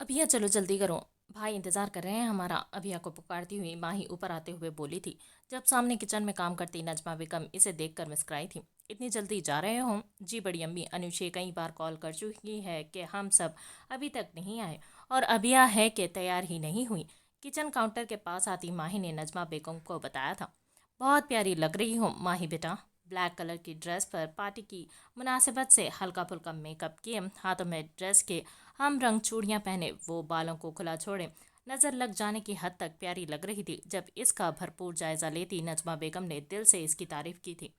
अभिया चलो जल्दी करो, भाई इंतजार कर रहे हैं हमारा। अभिया को पुकारती हुई माही ऊपर आते हुए बोली थी, जब सामने किचन में काम करती नजमा बेगम इसे देखकर मुस्कुराई थी। इतनी जल्दी जा रहे हो? जी बड़ी अम्मी, अनुषे कई बार कॉल कर चुकी है कि हम सब अभी तक नहीं आए, और अभिया है कि तैयार ही नहीं हुई। किचन काउंटर के पास आती माही ने नजमा बेगम को बताया था। बहुत प्यारी लग रही हो माही बेटा। ब्लैक कलर की ड्रेस पर पार्टी की मुनासिबत से हल्का फुल्का मेकअप किए, हाथों में ड्रेस के हम रंग चूड़ियां पहने, वो बालों को खुला छोड़े नजर लग जाने की हद तक प्यारी लग रही थी। जब इसका भरपूर जायजा लेती नजमा बेगम ने दिल से इसकी तारीफ की थी।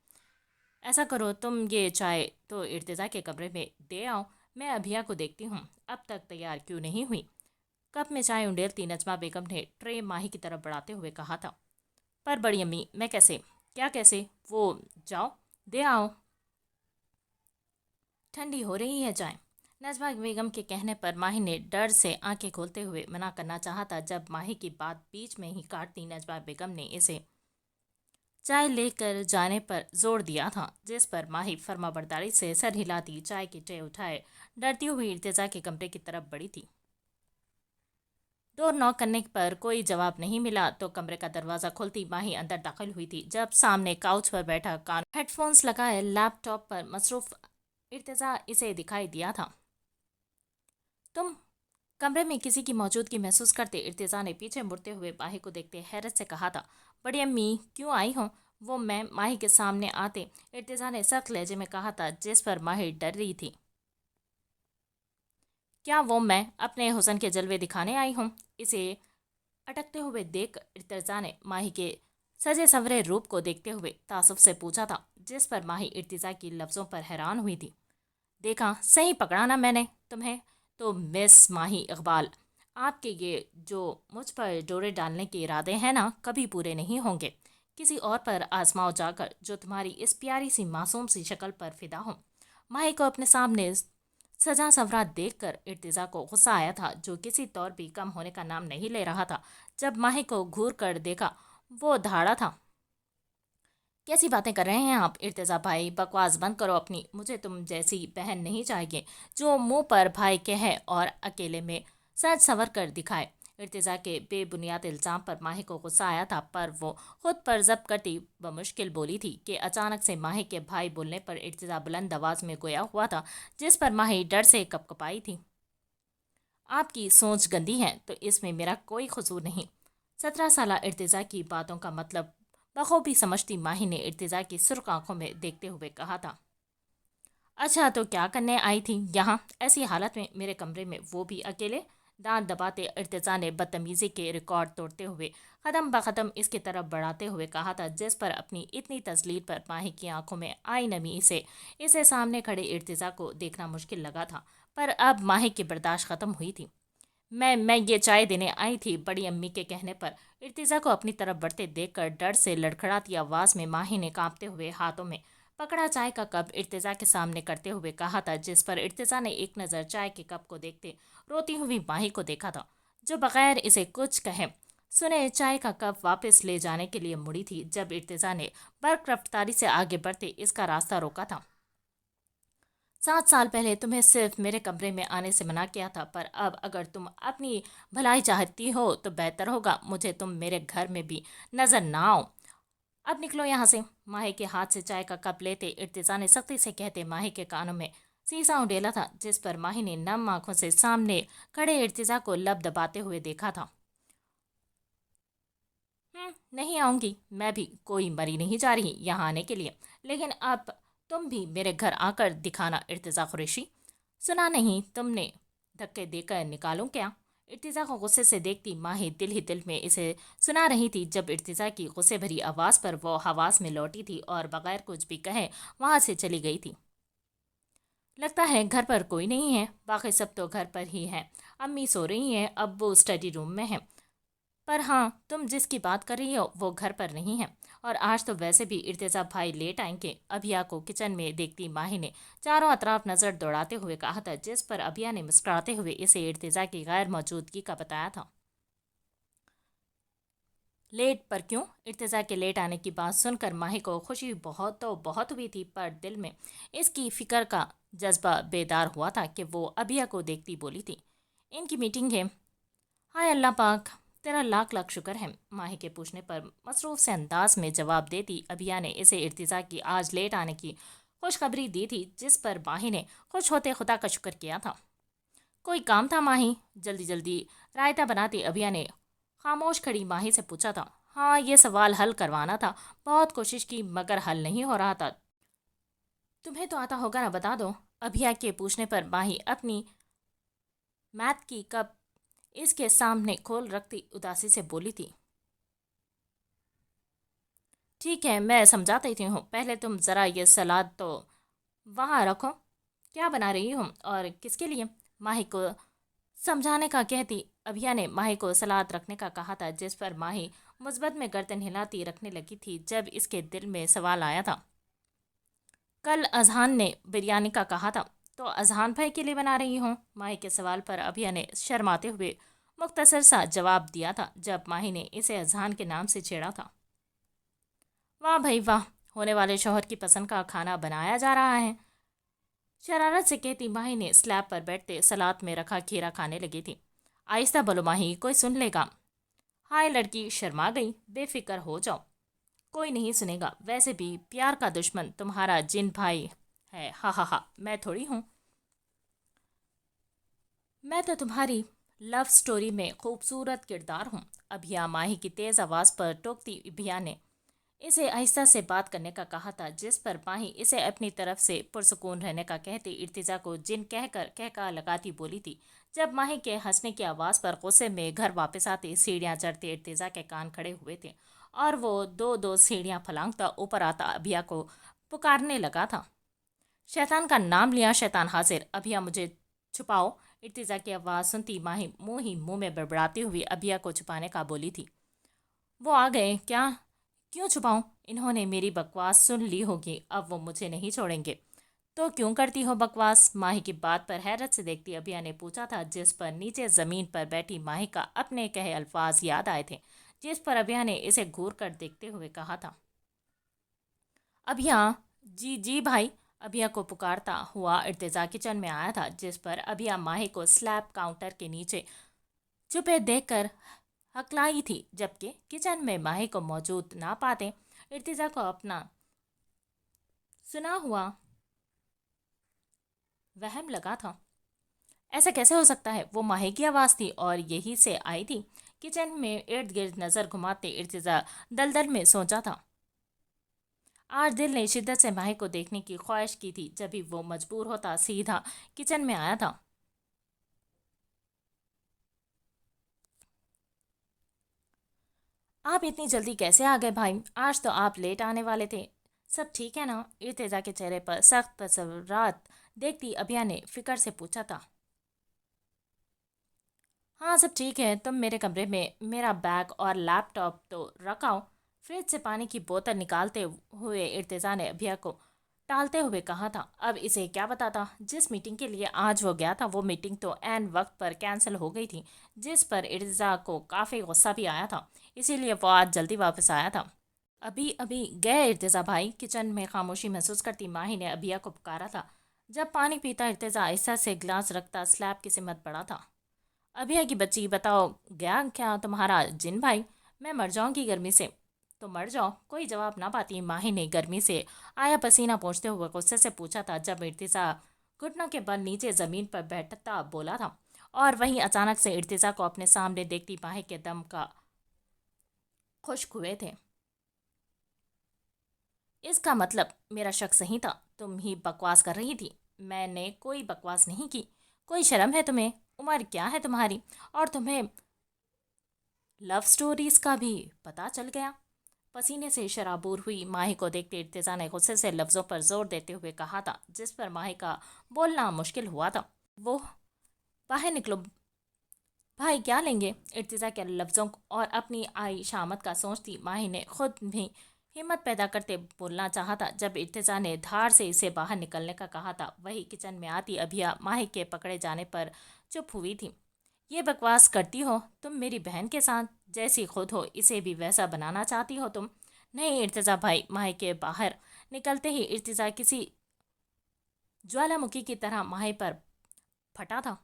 ऐसा करो, तुम ये चाय तो इर्तिजा के कमरे में दे आओ, मैं अभिया को देखती हूँ अब तक तैयार क्यों नहीं हुई। कप में चाय उंडेलती नजमा बेगम ने ट्रे माही की तरफ बढ़ाते हुए कहा था। पर बड़ी अम्मी, मैं कैसे? क्या कैसे? वो जाओ, दे आओ, ठंडी हो रही है चाय। नजमा बेगम के कहने पर माही ने डर से आंखें खोलते हुए मना करना चाहा था, जब माही की बात बीच में ही काट दी नजमा बेगम ने इसे चाय लेकर जाने पर जोर दिया था, जिस पर माही फर्माबरदारी से सर हिलाती चाय की ट्रे उठाए डरती हुई इर्तिजा के कमरे की तरफ बढ़ी थी। डोर नॉक करने पर कोई जवाब नहीं मिला तो कमरे का दरवाजा खोलती माही अंदर दाखिल हुई थी, जब सामने काउच पर बैठा कान हेडफोन्स लगाए लैपटॉप पर मसरूफ इर्तिजा इसे दिखाई दिया था। तुम? कमरे में किसी की मौजूदगी महसूस करते इर्तिजा ने पीछे मुड़ते हुए माही को देखते हैरत से कहा था। बड़ी अम्मी, क्यों आई हो? वो मैं माही के सामने आते इर्तिजा ने सख्त लहजे में कहा था, जिस पर माही डर रही थी। क्या वो मैं अपने हुस्न के जलवे दिखाने आई हूँ? इसे अटकते हुए देख इर्तिजा ने माही के सजे संवरे रूप को देखते हुए तासुफ से पूछा था, जिस पर माही इर्तिजा की लफ्जों पर हैरान हुई थी। देखा, सही पकड़ा ना मैंने तुम्हें? तो मिस माही इकबाल, आपके ये जो मुझ पर डोरे डालने के इरादे हैं ना, कभी पूरे नहीं होंगे। किसी और पर आजमाओ जाकर, जो तुम्हारी इस प्यारी सी मासूम सी शक्ल पर फिदा हो। माही को अपने सामने सजा सवरा देखकर इर्तिजा को गुस्सा आया था, जो किसी तौर भी कम होने का नाम नहीं ले रहा था। जब माही को घूर कर देखा, वो धाड़ा था। कैसी बातें कर रहे हैं आप इर्तिजा भाई? बकवास बंद करो अपनी। मुझे तुम जैसी बहन नहीं चाहिए, जो मुंह पर भाई कहे और अकेले में सज संवर कर दिखाए। इर्तिजा के बेबुनियाद इल्जाम पर माही को गुस्सा आया था, पर वो खुद पर जब्त करती बमुश्किल बोली थी कि अचानक से माही के भाई बोलने पर इर्तिजा बुलंद आवाज में गोया हुआ था, जिस पर माही डर से कपकपाई थी। आपकी सोच गंदी है तो इसमें मेरा कोई कसूर नहीं। 17 साल इर्तिजा की बातों का मतलब बखूबी समझती माही ने इर्तिजा की सुर्ख आंखों में देखते हुए कहा था। अच्छा, तो क्या करने आई थी यहाँ ऐसी हालत में मेरे कमरे में, वो भी अकेले? दांत दबाते इर्तिजा ने बदतमीजी के रिकॉर्ड तोड़ते हुए कदम बकदम इसकी तरफ बढ़ाते हुए कहा था, जिस पर अपनी इतनी तजलील पर माही की आंखों में आई नमी से इसे सामने खड़े इर्तिजा को देखना मुश्किल लगा था। पर अब माही की बर्दाश्त खत्म हुई थी। मैं ये चाय देने आई थी। बड़ी अम्मी के कहने पर इर्तिजा को अपनी तरफ बढ़ते देखकर डर से लड़खड़ाती आवाज में माही ने कांपते हुए हाथों में पकड़ा चाय का कप इर्तिजा के सामने करते हुए कहा था, जिस पर इर्तिजा ने एक नज़र चाय के कप को देखते रोती हुई माही को देखा था, जो बगैर इसे कुछ कहे सुने चाय का कप वापस ले जाने के लिए मुड़ी थी, जब इर्तिजा ने बर्क रफ्तारी से आगे बढ़ते इसका रास्ता रोका था। 7 साल पहले तुम्हें सिर्फ मेरे कमरे में आने से मना किया था, पर अब अगर तुम अपनी भलाई चाहती हो तो बेहतर होगा मुझे तुम मेरे घर में भी नजर ना आओ। अब निकलो यहाँ से। माही के हाथ से चाय का कप लेते इर्तिजा ने सख्ती से कहते माही के कानों में सीसा उंडेला था, जिस पर माही ने नम आंखों से सामने खड़े इर्तिजा को लब दबाते हुए देखा था। नहीं आऊंगी, मैं भी कोई मरी नहीं जा रही यहाँ आने के लिए, लेकिन अब तुम भी मेरे घर आकर दिखाना इर्तिजा कुरैशी। सुना नहीं तुमने? धक्के देकर निकालूं क्या? इर्तिजा को गुस्से से देखती माही दिल ही दिल में इसे सुना रही थी, जब इर्तिजा की गुस्से भरी आवाज़ पर वो हवास में लौटी थी और बगैर कुछ भी कहे वहाँ से चली गई थी। लगता है घर पर कोई नहीं है, बाकी सब तो घर पर ही है। अम्मी सो रही हैं, अब वो स्टडी रूम में है। पर हाँ, तुम जिसकी बात कर रही हो वो घर पर नहीं है, और आज तो वैसे भी इर्तिजा भाई लेट आएंगे। अभिया को किचन में देखती माही ने चारों अतराफ नजर दौड़ाते हुए कहा था, जिस पर अभिया ने मुस्कुराते हुए इसे इर्तिजा की गैर मौजूदगी का बताया था। लेट पर क्यों? इर्तिजा के लेट आने की बात सुनकर माही को खुशी बहुत तो बहुत हुई थी, पर दिल में इसकी फिक्र का जज्बा बेदार हुआ था कि वो अभिया को देखती बोली थी। ان کی मीटिंग है। हाय अल्लाह पाक, तेरा लाख लाख शुक्र है। माही के पूछने पर मसरूफ से अंदाज में जवाब देती अभिया ने इसे इर्तिजा की आज लेट आने की खुशखबरी दी थी, जिस पर माही ने खुश होते खुदा का शुक्र किया था। कोई काम था माही? जल्दी जल्दी रायता बनाती अभिया ने खामोश खड़ी माही से पूछा था। हाँ, ये सवाल हल करवाना था। बहुत कोशिश की मगर हल नहीं हो रहा था। तुम्हें तो आता होगा ना, बता दो। अभिया के पूछने पर माही अपनी मैथ की कप इसके सामने खोल रखती उदासी से बोली थी। ठीक है, मैं समझा देती हूँ। पहले तुम ज़रा ये सलाद तो वहाँ रखो। क्या बना रही हूँ और किसके लिए? माही को समझाने का कहती अभिया ने माही को सलाद रखने का कहा था, जिस पर माही मुस्बत में गर्दन हिलाती रखने लगी थी जब इसके दिल में सवाल आया था। कल अजहान ने बिरयानी का कहा था, तो अजहान भाई के लिए बना रही हूँ? माही के सवाल पर अभिया ने शर्माते हुए मुख्तसर सा जवाब दिया था, जब माही ने इसे अजहान के नाम से छेड़ा था। वाह भाई वाह, होने वाले शौहर की पसंद का खाना बनाया जा रहा है। शरारत से कहती माही ने स्लैब पर बैठते सलाद में रखा खीरा खाने लगी थी। आहिस्ता बोलो माही, कोई सुन लेगा। हाय लड़की, शर्मा गई? बेफिक्र हो जाओ, कोई नहीं सुनेगा। वैसे भी प्यार का दुश्मन तुम्हारा जिन भाई है। हा हा हा, मैं थोड़ी हूँ। मैं तो तुम्हारी लव स्टोरी में खूबसूरत किरदार हूँ। अभिया माही की तेज आवाज़ पर टोकती अभिया ने इसे आहिस्ता से बात करने का कहा था, जिस पर माही इसे अपनी तरफ से पुरसुकून रहने का कहती इर्तिजा को जिन कहकर कहका लगाती बोली थी। जब माही के हंसने की आवाज़ पर गुस्से में घर वापस आते सीढ़ियाँ चढ़ते इर्तिजा के कान खड़े हुए थे और वो दो दो सीढ़ियाँ फलांगता ऊपर आता अभिया को पुकारने लगा था। शैतान का नाम लिया, शैतान हाजिर। अभिया मुझे छुपाओ। इर्तिजा की आवाज़ सुनती माही मुंह ही मुंह में बड़बड़ाती हुई अभिया को छुपाने का बोली थी। वो आ गए क्या? क्यों छुपाऊं? इन्होंने मेरी बकवास सुन ली होगी, अब वो मुझे नहीं छोड़ेंगे। तो क्यों करती हो बकवास? माही की बात पर हैरत से देखती अभिया ने पूछा था, जिस पर नीचे जमीन पर बैठी माही का अपने कहे अल्फाज याद आए थे, जिस पर अभिया ने इसे घूर कर देखते हुए कहा था। अभिया, जी जी भाई। अभिया को पुकारता हुआ इर्तिजा किचन में आया था, जिस पर अभिया माही को स्लैब काउंटर के नीचे छुपे देखकर हकलाई थी, जबकि किचन में माही को मौजूद ना पाते इर्तिजा को अपना सुना हुआ वहम लगा था। ऐसा कैसे हो सकता है? वो माही की आवाज़ थी और यही से आई थी। किचन में इर्द गिर्द नज़र घुमाते इर्तिजा दलदल में सोचा था। आज दिल ने शिद्दत से माही को देखने की ख्वाहिश की थी, जब भी वो मजबूर होता सीधा किचन में आया था। आप इतनी जल्दी कैसे आ गए भाई? आज तो आप लेट आने वाले थे। सब ठीक है ना? इर्तिजा के चेहरे पर सख्त तसव्वुरात देखती अभिया ने फिक्र से पूछा था। हाँ सब ठीक है, तुम मेरे कमरे में मेरा बैग और लैपटॉप तो रखाओ। फ्रिज से पानी की बोतल निकालते हुए इर्तिजा ने अभिया को टालते हुए कहा था। अब इसे क्या बताता? जिस मीटिंग के लिए आज वो गया था, वो मीटिंग तो ऐन वक्त पर कैंसिल हो गई थी, जिस पर इर्तिजा को काफ़ी गुस्सा भी आया था। इसीलिए वो आज जल्दी वापस आया था। अभी अभी गए इर्तिजा भाई? किचन में खामोशी महसूस करती माही ने अभिया को पुकारा था। जब पानी पीता इर्तिजा आहिस्ता से गिलास रखता स्लैब की सिमत पड़ा था। अभिया की बच्ची, बताओ गया क्या तुम्हारा जिन भाई? मैं मर जाऊंगी गर्मी से। तो मर जाओ। कोई जवाब ना पाती माही ने गर्मी से आया पसीना पोंछते हुए गुस्से से पूछा था, जब इर्तिजा घुटनों के बल नीचे जमीन पर बैठता बोला था। और वहीं अचानक से इर्तिजा को अपने सामने देखती माही के दम का खुश्क हुए थे। इसका मतलब मेरा शक सही था, तुम ही बकवास कर रही थी। मैंने कोई बकवास नहीं की। कोई शर्म है तुम्हें? उम्र क्या है तुम्हारी? और तुम्हें लव स्टोरीज का भी पता चल गया? पसीने से शराबूर हुई माही को देखते इर्तिजा ने गुस्से से लफ्ज़ों पर जोर देते हुए कहा था, जिस पर माही का बोलना मुश्किल हुआ था। वो बाहर निकलो भाई, क्या लेंगे? इर्तिजा के लफ्ज़ों और अपनी आई शामत का सोचती माही ने खुद भी हिम्मत पैदा करते बोलना चाहा था, जब इर्तिजा ने धार से इसे बाहर निकलने का कहा था। वही किचन में आती अभिया माही के पकड़े जाने पर चुप हुई थी। ये बकवास करती हो तुम मेरी बहन के साथ? जैसी खुद हो इसे भी वैसा बनाना चाहती हो तुम? नहीं इर्तिजा भाई। माही के बाहर निकलते ही इर्तिजा किसी ज्वालामुखी की तरह माही पर फटा था।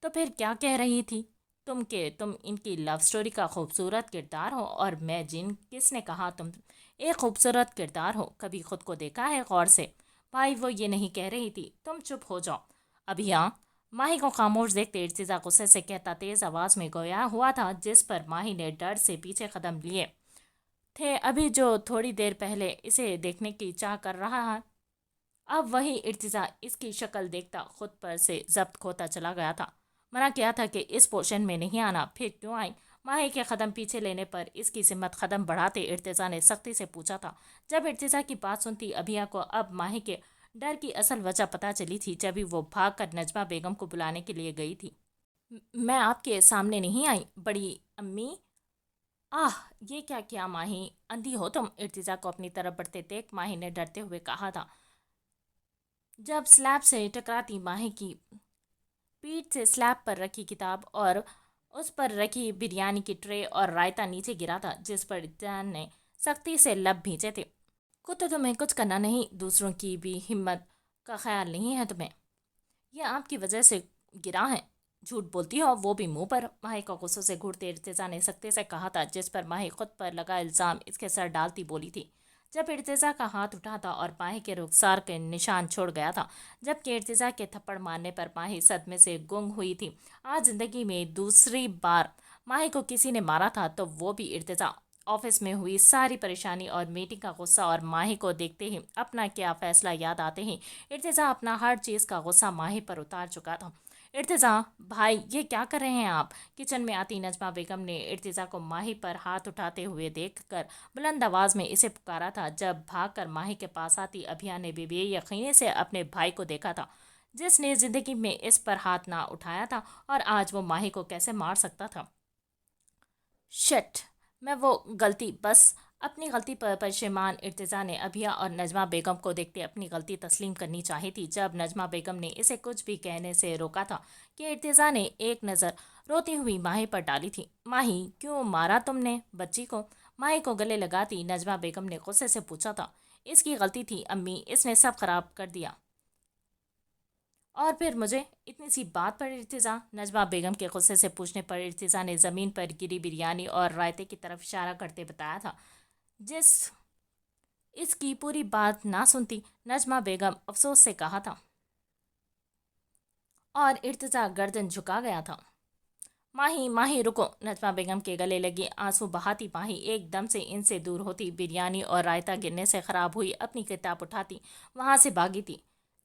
تو پھر کیا کہہ رہی تھی تم کہ تم ان کی لو سٹوری کا خوبصورت کردار ہو، اور میں کس نے کہا تم ایک خوبصورت کردار ہو؟ کبھی خود کو دیکھا ہے غور سے؟ بھائی وہ یہ نہیں کہہ رہی تھی، تم چپ ہو جاؤ ابھی ہاں۔ ماہی کو خاموش دیکھتے ارتضیٰ غصے سے کہتا تیز آواز میں گویا ہوا تھا، جس پر ماہی نے ڈر سے پیچھے قدم لیے تھے، ابھی جو تھوڑی دیر پہلے اسے دیکھنے کی چاہ کر رہا ہے، اب وہی ارتضیٰ اس کی شکل دیکھتا خود پر سے ضبط کھوتا چلا گیا تھا۔ منع کیا تھا کہ اس پوشن میں نہیں آنا، پھر کیوں آئی؟ ماہی کے قدم پیچھے لینے پر اس کی سمت قدم بڑھاتے ارتضیٰ نے سختی سے پوچھا تھا۔ جب ارتضیٰ کی بات سنتی ابھیا کو اب ماہی کے ڈر کی اصل وجہ پتہ چلی تھی، جبھی وہ بھاگ کر نجمہ بیگم کو بلانے کے لیے گئی تھی۔ میں آپ کے سامنے نہیں آئی بڑی امی۔ آہ یہ کیا کیا ماہی، اندھی ہو تم؟ ارتضیٰ کو اپنی طرف بڑھتے دیکھ ماہی نے ڈرتے ہوئے کہا تھا۔ جب سلیب سے ٹکراتی ماہی کی پیٹھ سے سلیب پر رکھی کتاب اور اس پر رکھی بریانی کی ٹرے اور رائتا نیچے گرا تھا، جس پر ارتضیٰ نے سختی سے لب بھینچے تھے۔ تو تمہیں کچھ کرنا نہیں، دوسروں کی بھی ہمت کا خیال نہیں ہے تمہیں؟ یہ آپ کی وجہ سے گرا ہے، جھوٹ بولتی ہو، وہ بھی منہ پر۔ ماہی کو غصے سے گھورتے ارتضیٰ نے سختی سے کہا تھا، جس پر ماہی خود پر لگا الزام اس کے سر ڈالتی بولی تھی۔ جب ارتضیٰ کا ہاتھ اٹھا تھا اور ماہی کے رخسار کے نشان چھوڑ گیا تھا، جبکہ ارتضیٰ کے تھپڑ مارنے پر ماہی صدمے سے گنگ ہوئی تھی۔ آج زندگی میں دوسری بار ماہی کو کسی نے مارا تھا، تو وہ بھی ارتضیٰ۔ آفس میں ہوئی ساری پریشانی اور میٹنگ کا غصہ اور ماہی کو دیکھتے ہی اپنا کیا فیصلہ یاد آتے ہی ارتضیٰ اپنا ہر چیز کا غصہ ماہی پر اتار چکا تھا۔ ارتضیٰ بھائی یہ کیا کر رہے ہیں آپ؟ کچن میں آتی نجمہ بیگم نے ارتضیٰ کو ماہی پر ہاتھ اٹھاتے ہوئے دیکھ کر بلند آواز میں اسے پکارا تھا۔ جب بھاگ کر ماہی کے پاس آتی ابھیا نے بے یقینی سے اپنے بھائی کو دیکھا تھا، جس نے زندگی میں اس پر ہاتھ نہ اٹھایا تھا، اور آج وہ ماہی کو کیسے مار سکتا تھا؟ شٹ، میں وہ غلطی بس اپنی غلطی پر پشیمان۔ ارتضیٰ نے ابھیا اور نجمہ بیگم کو دیکھتے اپنی غلطی تسلیم کرنی چاہی تھی، جب نجمہ بیگم نے اسے کچھ بھی کہنے سے روکا تھا کہ ارتضیٰ نے ایک نظر روتی ہوئی ماہی پر ڈالی تھی۔ ماہی کیوں مارا تم نے بچی کو؟ ماہی کو گلے لگاتی نجمہ بیگم نے غصے سے پوچھا تھا۔ اس کی غلطی تھی امی، اس نے سب خراب کر دیا۔ اور پھر مجھے اتنی سی بات پر ارتضیٰ؟ نجمہ بیگم کے غصے سے پوچھنے پر ارتضیٰ نے زمین پر گری بریانی اور رائتے کی طرف اشارہ کرتے بتایا تھا۔ جس اس کی پوری بات نہ سنتی نجمہ بیگم افسوس سے کہا تھا، اور ارتضیٰ گردن جھکا گیا تھا۔ ماہی رکو، نجمہ بیگم کے گلے لگی آنسو بہاتی ماہی ایک دم سے ان سے دور ہوتی، بریانی اور رائتا گرنے سے خراب ہوئی اپنی کتاب اٹھاتی وہاں سے بھاگی تھی،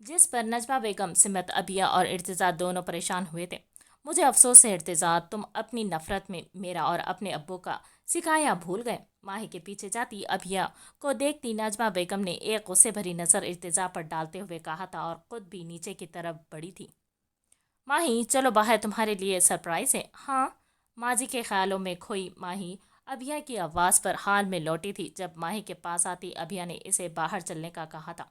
جس پر نجمہ بیگم سمت ابھیا اور ارتضیٰ دونوں پریشان ہوئے تھے۔ مجھے افسوس ہے ارتضیٰ، تم اپنی نفرت میں میرا اور اپنے ابو کا سکھایا بھول گئے۔ ماہی کے پیچھے جاتی ابھیا کو دیکھتی نجمہ بیگم نے ایک غصے بھری نظر ارتضیٰ پر ڈالتے ہوئے کہا تھا، اور خود بھی نیچے کی طرف بڑھی تھی۔ ماہی چلو باہر، تمہارے لیے سرپرائز ہے۔ ہاں؟ ماضی کے خیالوں میں کھوئی ماہی ابھیا کی آواز پر حال میں لوٹی تھی۔ جب ماہی کے پاس آتی ابھیا نے اسے باہر چلنے کا کہا تھا۔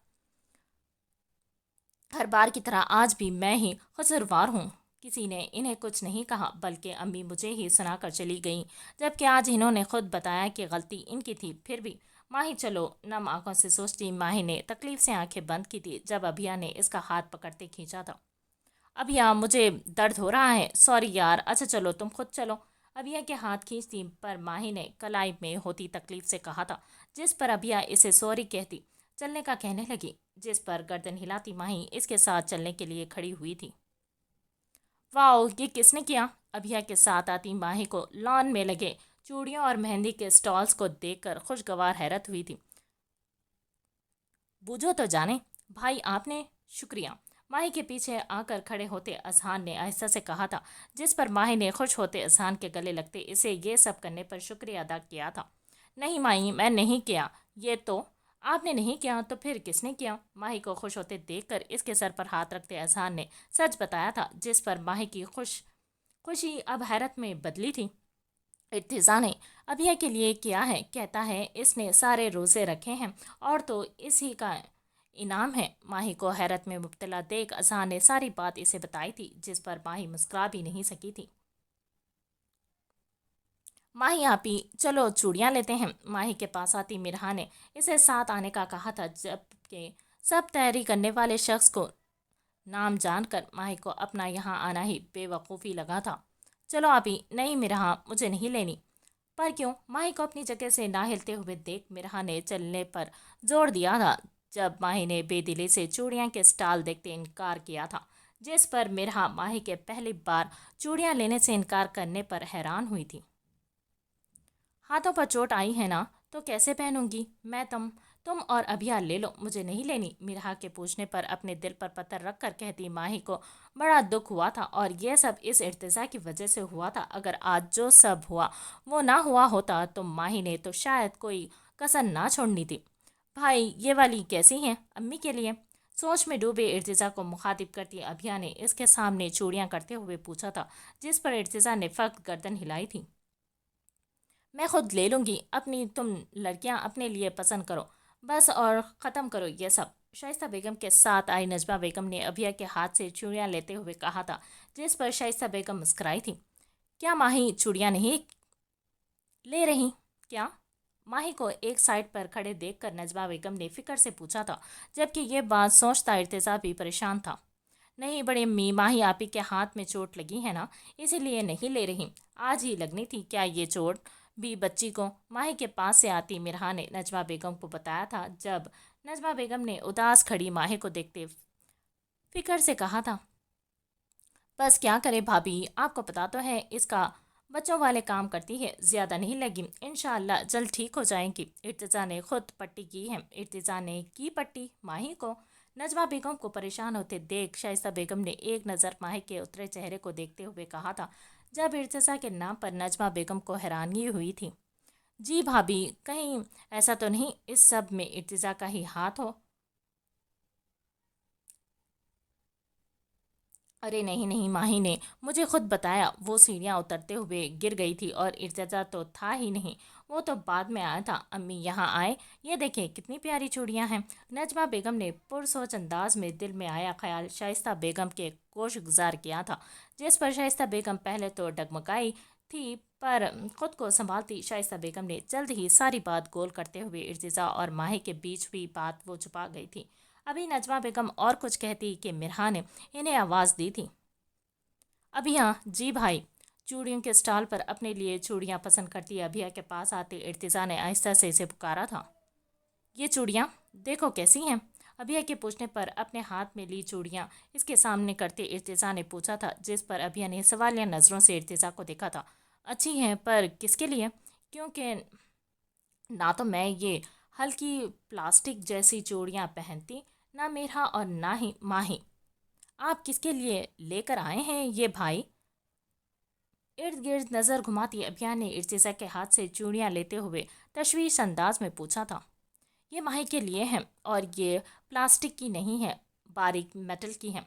ہر بار کی طرح آج بھی میں ہی قصوروار ہوں۔ کسی نے انہیں کچھ نہیں کہا، بلکہ امی مجھے ہی سنا کر چلی گئیں، جبکہ آج انہوں نے خود بتایا کہ غلطی ان کی تھی۔ پھر بھی ماہی چلو، نم آنکھوں سے سوچتی ماہی نے تکلیف سے آنکھیں بند کی تھی، جب ابھیا نے اس کا ہاتھ پکڑتے کھینچا تھا۔ ابھیا مجھے درد ہو رہا ہے، سوری یار، اچھا چلو تم خود چلو۔ ابھیا کے ہاتھ کھینچتی پر ماہی نے کلائی میں ہوتی تکلیف سے کہا تھا، جس پر ابھیا اسے سوری کہتی چلنے کا کہنے لگی، جس پر گردن ہلاتی ماہی اس کے ساتھ چلنے کے لیے کھڑی ہوئی تھی۔ واؤ، یہ کس نے کیا؟ ابھیا کے ساتھ آتی ماہی کو لان میں لگے چوڑیوں اور مہندی کے سٹالز کو دیکھ کر خوشگوار حیرت ہوئی تھی۔ بوجھو تو جانے بھائی آپ نے، شکریہ۔ ماہی کے پیچھے آ کر کھڑے ہوتے اذہان نے آہستہ سے کہا تھا، جس پر ماہی نے خوش ہوتے اذہان کے گلے لگتے اسے یہ سب کرنے پر شکریہ ادا کیا تھا۔ نہیں ماہی، میں نہیں کیا یہ تو۔ آپ نے نہیں کیا تو پھر کس نے کیا؟ ماہی کو خوش ہوتے دیکھ کر اس کے سر پر ہاتھ رکھتے اذہان نے سچ بتایا تھا، جس پر ماہی کی خوشی اب حیرت میں بدلی تھی۔ ارتضیٰ نے ابھیا کے لیے کیا ہے، کہتا ہے اس نے سارے روزے رکھے ہیں اور تو اسی کا انعام ہے۔ ماہی کو حیرت میں مبتلا دیکھ اذہان نے ساری بات اسے بتائی تھی، جس پر ماہی مسکرا بھی نہیں سکی تھی۔ ماہی آپی چلو چوڑیاں لیتے ہیں۔ ماہی کے پاس آتی مرہا نے اسے ساتھ آنے کا کہا تھا، جبکہ سب تیاری کرنے والے شخص کو नाम जानकर माही को अपना यहाँ आना ही बेवकूफ़ी लगा था। चलो अभी नहीं मिराह, मुझे नहीं लेनी। पर क्यों? माही को अपनी जगह से ना हिलते हुए देख मिराह ने चलने पर जोर दिया था। जब माही ने बेदिली से चूड़ियाँ के स्टॉल देखते इनकार किया था, जिस पर मिराह माही के पहली बार चूड़ियाँ लेने से इनकार करने पर हैरान हुई थी। हाथों पर चोट आई है ना, तो कैसे पहनूंगी मैं? तुम और अभिया ले लो, मुझे नहीं लेनी। मिराह के पूछने पर अपने दिल पर पत्थर रख कर कहती माही को बड़ा दुख हुआ था और यह सब इस इर्तिजा की वजह से हुआ था। अगर आज जो सब हुआ वो ना हुआ होता तो माही ने तो शायद कोई कसर ना छोड़नी थी। भाई ये वाली कैसी हैं? अम्मी के लिए। सोच में डूबे इर्तिजा को मुखातिब करती अभिया ने इसके सामने चूड़ियाँ करते हुए पूछा था, जिस पर इर्तिजा ने फक्त गर्दन हिलाई थी। मैं खुद ले लूँगी, अपनी तुम लड़कियां अपने लिए पसंद करो बस, और ख़त्म करो ये सब। शाइस्ता बेगम के साथ आई नजमा बेगम ने अभिया के हाथ से चूड़ियाँ लेते हुए कहा था, जिस पर शाइस्ता बेगम मुस्कुराई थी। क्या माही चूड़ियाँ नहीं ले रही क्या? माही को एक साइड पर खड़े देखकर नजमा बेगम ने फिक्र से पूछा था, जबकि ये बात सोचता इर्तिजा भी परेशान था। नहीं बड़ी अम्मी, माही आपी के हाथ में चोट लगी है ना, इसीलिए नहीं ले रही। आज ही लगनी थी क्या ये चोट भी बच्ची को? माही के पास से आती मिराह ने नजमा बेगम को बताया था। जब नजमा बेगम ने उदास खड़ी माही को देखते फिक्र से कहा था, बस क्या करे भाभी, आपको पता तो है इसका बच्चों वाले काम करती है, ज़्यादा नहीं लगी, इंशाअल्लाह जल्द ठीक हो जाएंगी। इर्तिजा ने खुद पट्टी की है। इर्तिजा ने की पट्टी माही को? नजमा बेगम को परेशान होते देख शाइस्ता बेगम ने एक नज़र माही के उतरे चेहरे को देखते हुए कहा था, जब इर्तिजा के नाम पर नजमा बेगम को हैरानी हुई थी। जी भाभी, कहीं ऐसा तो नहीं इस सब में इर्तिजा का ही हाथ हो? अरे नहीं नहीं, माही ने मुझे खुद बताया, वो सीढ़ियाँ उतरते हुए गिर गई थी और इर्तिजा तो था ही नहीं, वो तो बाद में आया था। अम्मी यहाँ आए, ये देखें कितनी प्यारी चूड़ियाँ हैं। नजमा बेगम ने पुरसोच अंदाज में दिल में आया ख्याल शाइस्ता बेगम के कोश गुजार किया था, जिस पर शाइस्ता बेगम पहले तो डगमगाई थी, पर खुद को संभालती शाइस्ता बेगम ने जल्द ही सारी बात गोल करते हुए इर्तिजा और माही के बीच हुई बात वो छुपा गई थी। अभी नजमा बेगम और कुछ कहती कि मिराह ने इन्हें आवाज़ दी थी। अभिया, जी भाई। चूड़ियों के स्टॉल पर अपने लिए चूड़ियाँ पसंद करती अभिया के पास आते इर्तिजा ने आहिस्ता से इसे पुकारा था। ये चूड़ियाँ देखो कैसी हैं? अभिया के पूछने पर अपने हाथ में ली चूड़ियाँ इसके सामने करते इर्तिजा ने पूछा था, जिस पर अभिया ने सवालिया नज़रों से इर्तिजा को देखा था। अच्छी हैं, पर किसके लिए? क्योंकि ना तो मैं ये हल्की प्लास्टिक जैसी चूड़ियाँ पहनती, ना मेरा और ना ही माही। आप किसके लिए लेकर आए हैं ये भाई? इर्द गिर्द नज़र घुमाती अभिया ने इर्तिजा के हाथ से चूड़ियाँ लेते हुए तशवीश अंदाज में पूछा था। ये माही के लिए हैं और ये प्लास्टिक की नहीं है, बारीक मेटल की हैं।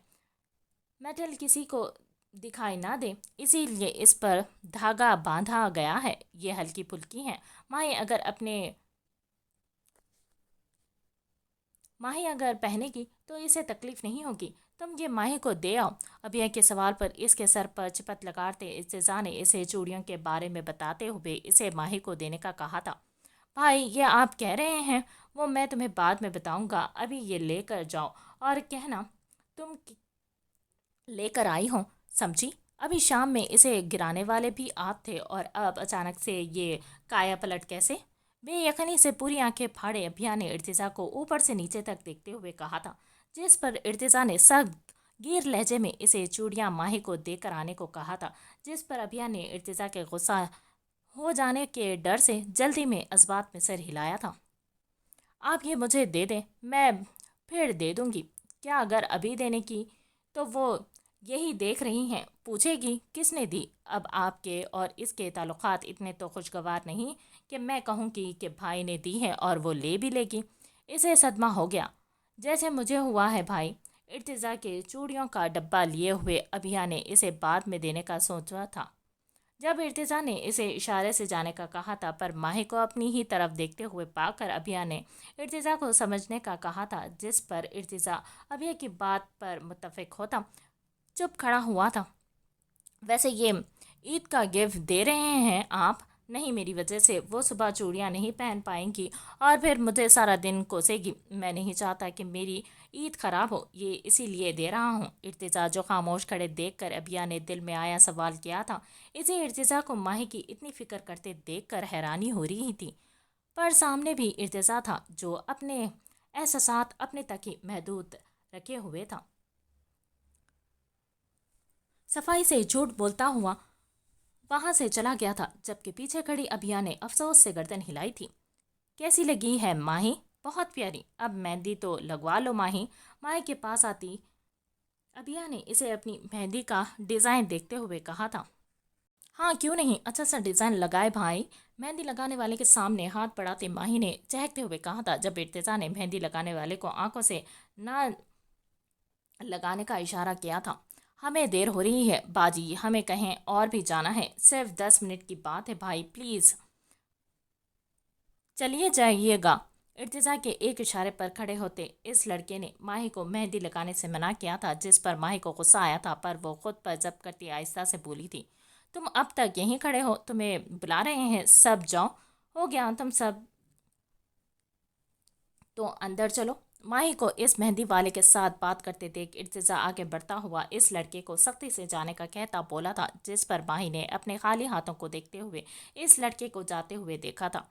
मेटल किसी को दिखाई ना दे, इसीलिए इस पर धागा बांधा गया है। ये हल्की फुल्की हैं। माही अगर अपने माही अगर पहनेगी तो इसे तकलीफ नहीं होगी। तुम ये माही को दे आओ। अभिया के सवाल पर इसके सर पर चिपत लगाते इर्तिजा ने इसे चूड़ियों के बारे में बताते हुए इसे माही को देने का कहा था। भाई ये आप कह रहे हैं, वो मैं तुम्हें बाद में बताऊंगा, अभी ये लेकर जाओ और कहना तुम लेकर आई हो, समझी? अभी शाम में इसे गिराने वाले भी आप थे और अब अचानक से ये काया पलट कैसे? बेयकनी से पूरी आंखें फाड़े अभिया ने इर्तिजा को ऊपर से नीचे तक देखते हुए कहा था, जिस पर इर्तिजा ने सख्त गिर लहजे में इसे चूड़ियाँ माही को देकर आने को कहा था, जिस पर अभिया ने इर्तिजा के गुस्सा हो जाने के डर से जल्दी में इस्बात में सिर हिलाया था। आप ये मुझे दे दें, मैं फिर दे दूंगी। क्या अगर अभी देने की तो वो यही देख रही हैं, पूछेगी किसने दी? अब आपके और इसके ताल्लुकात इतने तो खुशगवार नहीं कि मैं कहूँगी कि भाई ने दी है और वो ले भी लेगी। इसे सदमा हो गया, जैसे मुझे हुआ है भाई। इर्तिजा के चूड़ियों का डब्बा लिए हुए अभिया ने इसे बाद में देने का सोचा था। जब इर्तिजा ने इसे इशारे से जाने का कहा था, पर माही को अपनी ही तरफ देखते हुए पाकर अभिया ने इर्तिजा को समझने का कहा था, जिस पर इर्तिजा अभिया की बात पर मुत्तफिक होता चुप खड़ा हुआ था। वैसे ये ईद का गिफ्ट दे रहे हैं आप? نہیں میری وجہ سے وہ صبح چوڑیاں نہیں پہن پائیں گی اور پھر مجھے سارا دن کوسے گی. میں نہیں چاہتا کہ میری عید خراب ہو، یہ اسی لیے دے رہا ہوں. ارتزا جو خاموش کھڑے دیکھ کر ابیا نے دل میں آیا سوال کیا تھا. اسے ارتزا کو ماہی کی اتنی فکر کرتے دیکھ کر حیرانی ہو رہی تھی، پر سامنے بھی ارتزا تھا جو اپنے احساسات اپنے تک ہی محدود رکھے ہوئے تھا. صفائی سے جھوٹ بولتا ہوا وہاں سے چلا گیا تھا، جبکہ پیچھے کھڑی ابیا نے افسوس سے گردن ہلائی تھی. کیسی لگی ہے ماہی؟ بہت پیاری. اب مہندی تو لگوا لو ماہی. ماہی کے پاس آتی ابیا نے اسے اپنی مہندی کا ڈیزائن دیکھتے ہوئے کہا تھا. ہاں کیوں نہیں، اچھا سا ڈیزائن لگائے بھائی. مہندی لگانے والے کے سامنے ہاتھ بڑھاتے ماہی نے چہکتے ہوئے کہا تھا. جب ارتزا نے مہندی لگانے والے کو آنکھوں سے نہ لگانے کا اشارہ کیا تھا. ہمیں دیر ہو رہی ہے باجی، ہمیں کہیں اور بھی جانا ہے. صرف 10 منٹ کی بات ہے بھائی، پلیز چلیے جائیے گا. ارتزا کے ایک اشارے پر کھڑے ہوتے اس لڑکے نے ماہی کو مہندی لگانے سے منع کیا تھا، جس پر ماہی کو غصہ آیا تھا، پر وہ خود پر ضبط کرتی آہستہ سے بولی تھی. تم اب تک یہیں کھڑے ہو؟ تمہیں بلا رہے ہیں سب، جاؤ. ہو گیا تم سب تو اندر چلو. ماہی کو اس مہندی والے کے ساتھ بات کرتے دیکھ ارتزا آگے بڑھتا ہوا اس لڑکے کو سختی سے جانے کا کہتا بولا تھا، جس پر ماہی نے اپنے خالی ہاتھوں کو دیکھتے ہوئے اس لڑکے کو جاتے ہوئے دیکھا تھا.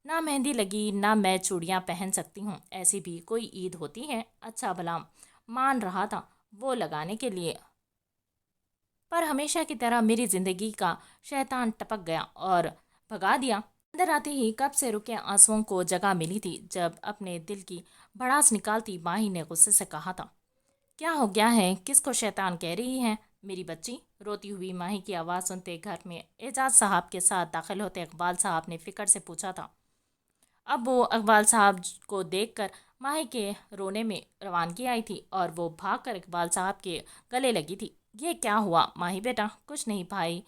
نہ مہندی لگی، نہ میں چوڑیاں پہن سکتی ہوں. ایسی بھی کوئی عید ہوتی ہے؟ اچھا بھلا مان رہا تھا وہ لگانے کے لیے، پر ہمیشہ کی طرح میری زندگی کا شیطان ٹپک گیا اور بھگا دیا. اندر آتے ہی کب سے رکے آنسوؤں کو جگہ ملی تھی. جب اپنے دل کی بھڑاس نکالتی ماہی نے غصے سے کہا تھا. کیا ہو گیا ہے؟ کس کو شیطان کہہ رہی ہے میری بچی؟ روتی ہوئی ماہی کی آواز سنتے گھر میں اعجاز صاحب کے ساتھ داخل ہوتے اقبال صاحب نے فکر سے پوچھا تھا. اب وہ اقبال صاحب کو دیکھ کر ماہی کے رونے میں روانگی آئی تھی اور وہ بھاگ کر اقبال صاحب کے گلے لگی تھی. یہ کیا ہوا ماہی بیٹا؟ کچھ نہیں بھائی،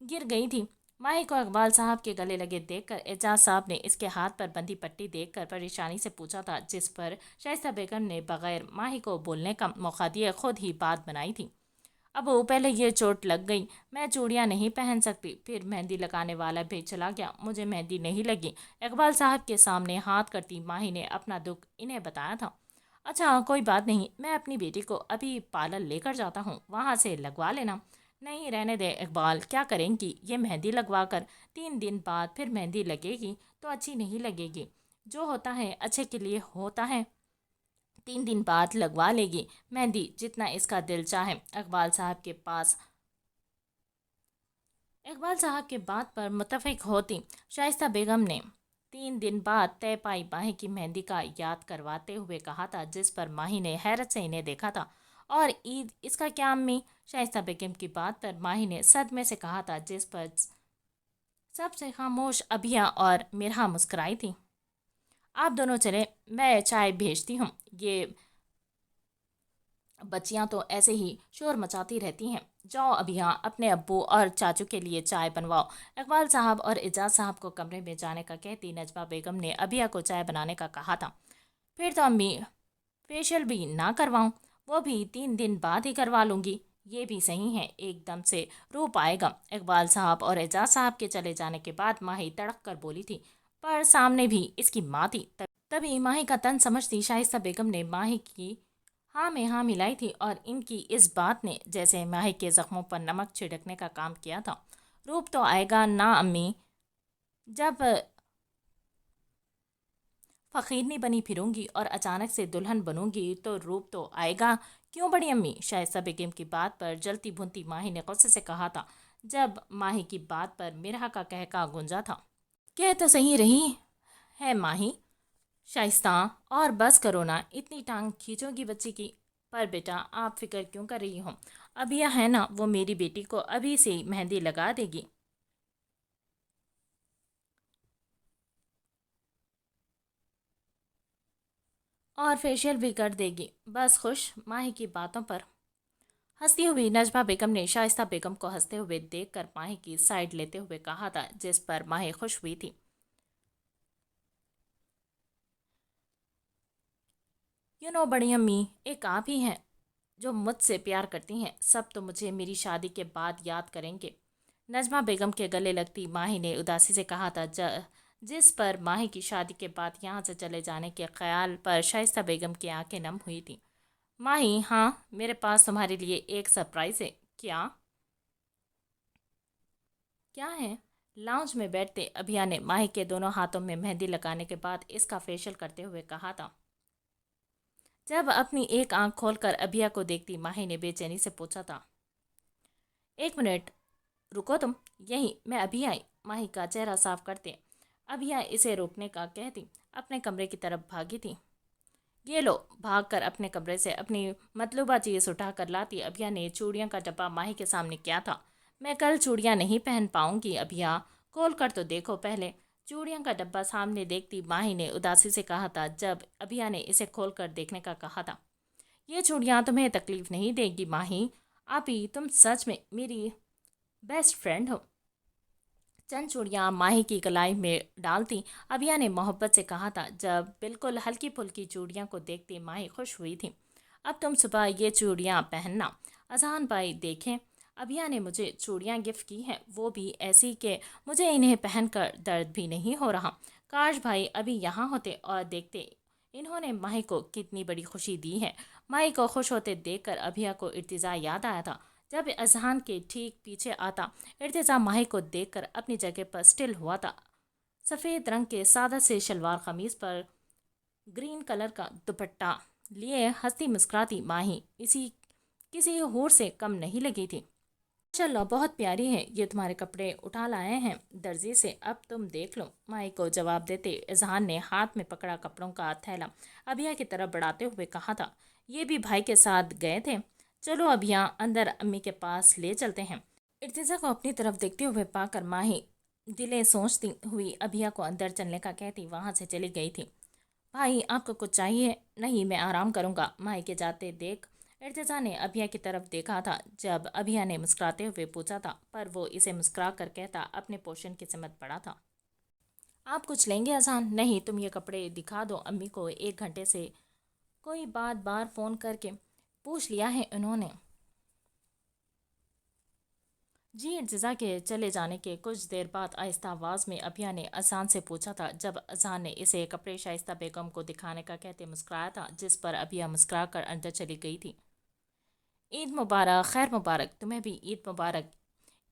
گر گئی تھی. ماہی کو اقبال صاحب کے گلے لگے دیکھ کر اعجاز صاحب نے اس کے ہاتھ پر بندھی پٹی دیکھ کر پریشانی سے پوچھا تھا، جس پر شائستہ بیگم نے بغیر ماہی کو بولنے کا موقع دیے خود ہی بات بنائی تھی. ابو پہلے یہ چوٹ لگ گئی، میں چوڑیاں نہیں پہن سکتی. پھر مہندی لگانے والا بھی چلا گیا، مجھے مہندی نہیں لگی. اقبال صاحب کے سامنے ہاتھ کرتی ماہی نے اپنا دکھ انہیں بتایا تھا. اچھا کوئی بات نہیں، میں اپنی بیٹی کو ابھی پارلر لے کر جاتا ہوں، وہاں سے لگوا لینا. نہیں رہنے دے اقبال، کیا کریں گی یہ مہندی لگوا کر؟ 3 دن بعد پھر مہندی لگے گی تو اچھی نہیں لگے گی. جو ہوتا ہے اچھے کے لیے ہوتا ہے. 3 دن بعد لگوا لے گی مہندی جتنا اس کا دل چاہے. اقبال صاحب کے بات پر متفق ہوتی شائستہ بیگم نے 3 دن بعد طے پائی ماہی کی مہندی کا یاد کرواتے ہوئے کہا تھا، جس پر ماہی نے حیرت سے انہیں دیکھا تھا. اور عید اس کا کیا امی؟ شائستہ بیگم کی بات پر ماہی نے صدمے سے کہا تھا، جس پر سب سے خاموش ابیا اور مرہا مسکرائی تھی. آپ دونوں چلے، میں چائے بھیجتی ہوں. یہ بچیاں تو ایسے ہی شور مچاتی رہتی ہیں. جاؤ ابیا اپنے ابو اور چاچو کے لیے چائے بنواؤ. اقبال صاحب اور اعجاز صاحب کو کمرے میں جانے کا کہتی نجمہ بیگم نے ابیا کو چائے بنانے کا کہا تھا. پھر تو امی فیشیل بھی نہ کرواؤں، وہ بھی 3 دن بعد ہی کروا لوں گی. یہ بھی صحیح ہے، ایک دم سے روپ آئے گا. اقبال صاحب اور اعجاز صاحب کے چلے جانے کے بعد ماہی تڑک کر بولی تھی، پر سامنے بھی اس کی ماں تھی. تبھی ماہی کا تن سمجھتی شائستہ بیگم نے ماہی کی ہاں میں ہاں ملائی تھی، اور ان کی اس بات نے جیسے ماہی کے زخموں پر نمک چھڑکنے کا کام کیا تھا. روپ تو آئے گا نا امی، جب فقیرنی بنی پھروں گی اور اچانک سے دلہن بنوں گی تو روپ تو آئے گا. کیوں بڑی امی؟ شائستہ بیگم کی بات پر جلتی بھنتی ماہی نے غصے سے کہا تھا، جب ماہی کی بات پر مرہا کا کہکا گونجا تھا. کہہ تو صحیح رہی ہے ماہی شائستہ، اور بس کرو نا، اتنی ٹانگ کھینچو گی بچی کی. پر بیٹا آپ فکر کیوں کر رہی ہو؟ ابیا ہے نا، وہ میری بیٹی کو ابھی سے مہندی لگا دے گی اور فیشیل بھی کر دے گی. بس خوش. ماہی کی باتوں پر ہنستی ہوئی نجمہ بیگم نے شائستہ بیگم کو ہنستے ہوئے دیکھ کر ماہی کی سائڈ لیتے ہوئے کہا تھا، جس پر ماہی خوش ہوئی تھی. بڑی امی ایک آپ ہی ہیں جو مجھ سے پیار کرتی ہیں، سب تو مجھے میری شادی کے بعد یاد کریں گے. नजमा बेगम के गले लगती माही ने उदासी से कहा था, जिस पर माही की शादी के बाद यहाँ से चले जाने के ख्याल पर शाइस्ता बेगम की आंखें नम हुई थी। माही, हाँ, मेरे पास तुम्हारे लिए एक सरप्राइज है। क्या? क्या है? लाउंज में बैठते अभिया ने माही के दोनों हाथों में मेहंदी लगाने के बाद इसका फेशियल करते हुए कहा था। जब अपनी एक आंख खोलकर अभिया को देखती माही ने बेचैनी से पूछा था, एक मिनट रुको तुम, यही मैं अभी आई। माही का चेहरा साफ करते अभिया इसे रोकने का कहती अपने कमरे की तरफ भागी थी। ये लो, भागकर अपने कमरे से अपनी मतलूबा चीज उठाकर लाती अभिया ने चूड़ियों का डब्बा माही के सामने किया था। मैं कल चूड़ियां नहीं पहन पाऊंगी अभिया, खोल कर तो देखो पहले। चूड़ियों का डब्बा सामने देखती माही ने उदासी से कहा था जब अभिया ने इसे खोल कर देखने का कहा था। ये चूड़ियां तुम्हें तकलीफ नहीं देगी माही, आपी तुम सच में मेरी बेस्ट फ्रेंड हो। चंद चूड़ियाँ माही की कलाई में डालती अभिया ने मोहब्बत से कहा था। जब बिल्कुल हल्की फुल्की चूड़ियाँ को देखती माही खुश हुई थी। अब तुम सुबह ये चूड़ियाँ पहनना, अजहान भाई देखें, अभिया ने मुझे चूड़ियाँ गिफ्ट की हैं, वो भी ऐसी कि मुझे इन्हें पहनकर दर्द भी नहीं हो रहा। काश भाई अभी यहाँ होते और देखते इन्होंने माही को कितनी बड़ी खुशी दी है। माही को खुश होते देखकर अभिया को इर्तिजा याद आया था। जब अजहान के ठीक पीछे आता इर्तिजा माही को देखकर अपनी जगह पर स्टिल हुआ था। सफ़ेद रंग के सादा से शलवार कमीज पर ग्रीन कलर का दुपट्टा लिए हंसती मुस्कुराती माही किसी हूर से कम नहीं लगी थी। माशाल्लाह बहुत प्यारी है, ये तुम्हारे कपड़े उठा लाए हैं दर्जी से, अब तुम देख लो। माही को जवाब देते अजहान ने हाथ में पकड़ा कपड़ों का थैला अभिया की तरफ बढ़ाते हुए कहा था, ये भी भाई के साथ गए थे, चलो अभिया अंदर अम्मी के पास ले चलते हैं। इर्तिजा को अपनी तरफ देखते हुए पाकर माही दिले सोचती हुई अभिया को अंदर चलने का कहती वहां से चली गई थी। भाई आपको कुछ चाहिए? नहीं, मैं आराम करूंगा। माही के जाते देख इर्तिजा ने अभिया की तरफ देखा था। जब अभिया ने मुस्कुराते हुए पूछा था पर वो इसे मुस्कुरा कर कहता अपने पोषण की सिमत पड़ा था। आप कुछ लेंगे अजहान? नहीं, तुम ये कपड़े दिखा दो अम्मी को, 1 घंटे से कोई बात बार फोन करके पूछ लिया है उन्होंने। जी। इर्तिजा के चले जाने के कुछ देर बाद आहिस्ता आवाज में अभिया ने अजहान से पूछा था। जब अजहान ने इसे कपड़े शाइस्ता बेगम को दिखाने का कहते मुस्कुराया था, जिस पर अभिया मुस्कुरा कर अंदर चली गई थी। ईद मुबारक, खैर मुबारक, तुम्हें भी ईद मुबारक।